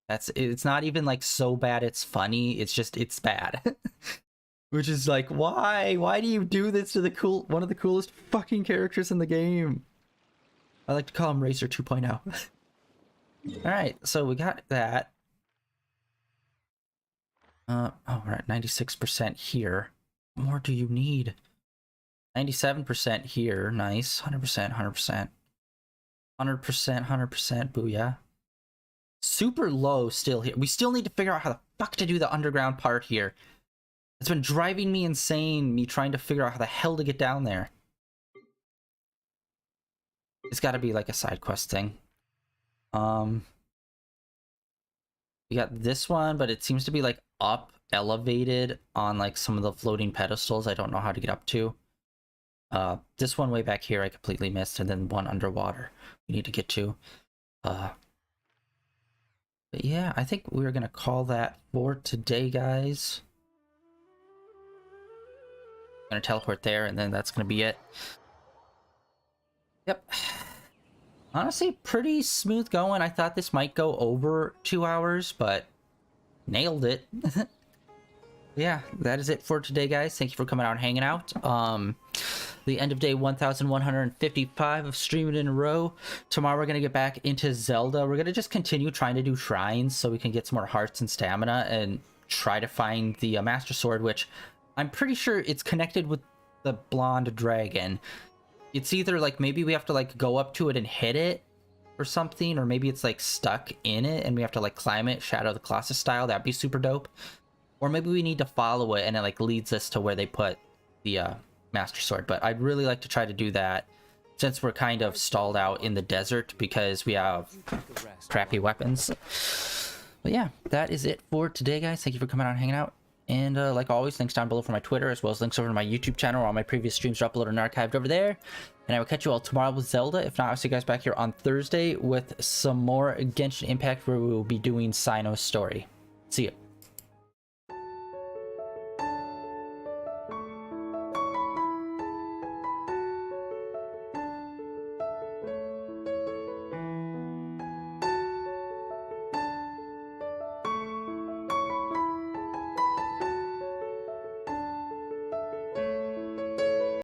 It's not even like so bad it's funny, it's just, it's bad. Which is like, why? Why do you do this to one of the coolest fucking characters in the game? I like to call him Racer 2.0. Alright, so we got that. Oh, we're at 96% here. What more do you need? 97% here, nice. 100%, 100%. 100%, 100%, booyah. Super low still here. We still need to figure out how the fuck to do the underground part here. It's been driving me insane, me trying to figure out how the hell to get down there. It's gotta be like a side quest thing. We got this one, but it seems to be like up, elevated on like some of the floating pedestals I don't know how to get up to. This one way back here I completely missed, and then one underwater we need to get to. But yeah, I think we're gonna call that for today, guys. Gonna teleport there, and then that's gonna be it. Yep. Honestly, pretty smooth going. I thought this might go over 2 hours, but nailed it. Yeah, that is it for today, guys. Thank you for coming out and hanging out. The end of day 1155 of streaming in a row. Tomorrow we're gonna get back into Zelda. We're gonna just continue trying to do shrines so we can get some more hearts and stamina and try to find the Master Sword, which I'm pretty sure it's connected with the blonde dragon. It's either like maybe we have to like go up to it and hit it or something, or maybe it's like stuck in it and we have to like climb it, Shadow of the Colossus style. That'd be super dope. Or maybe we need to follow it and it like leads us to where they put the Master Sword. But I'd really like to try to do that since we're kind of stalled out in the desert because we have crappy weapons. But yeah, that is it for today, guys. Thank you for coming out and hanging out. And like always, links down below for my Twitter, as well as links over to my YouTube channel where all my previous streams are uploaded and archived over there. And I will catch you all tomorrow with Zelda. If not, I'll see you guys back here on Thursday with some more Genshin Impact, where we will be doing Sino's story. See ya.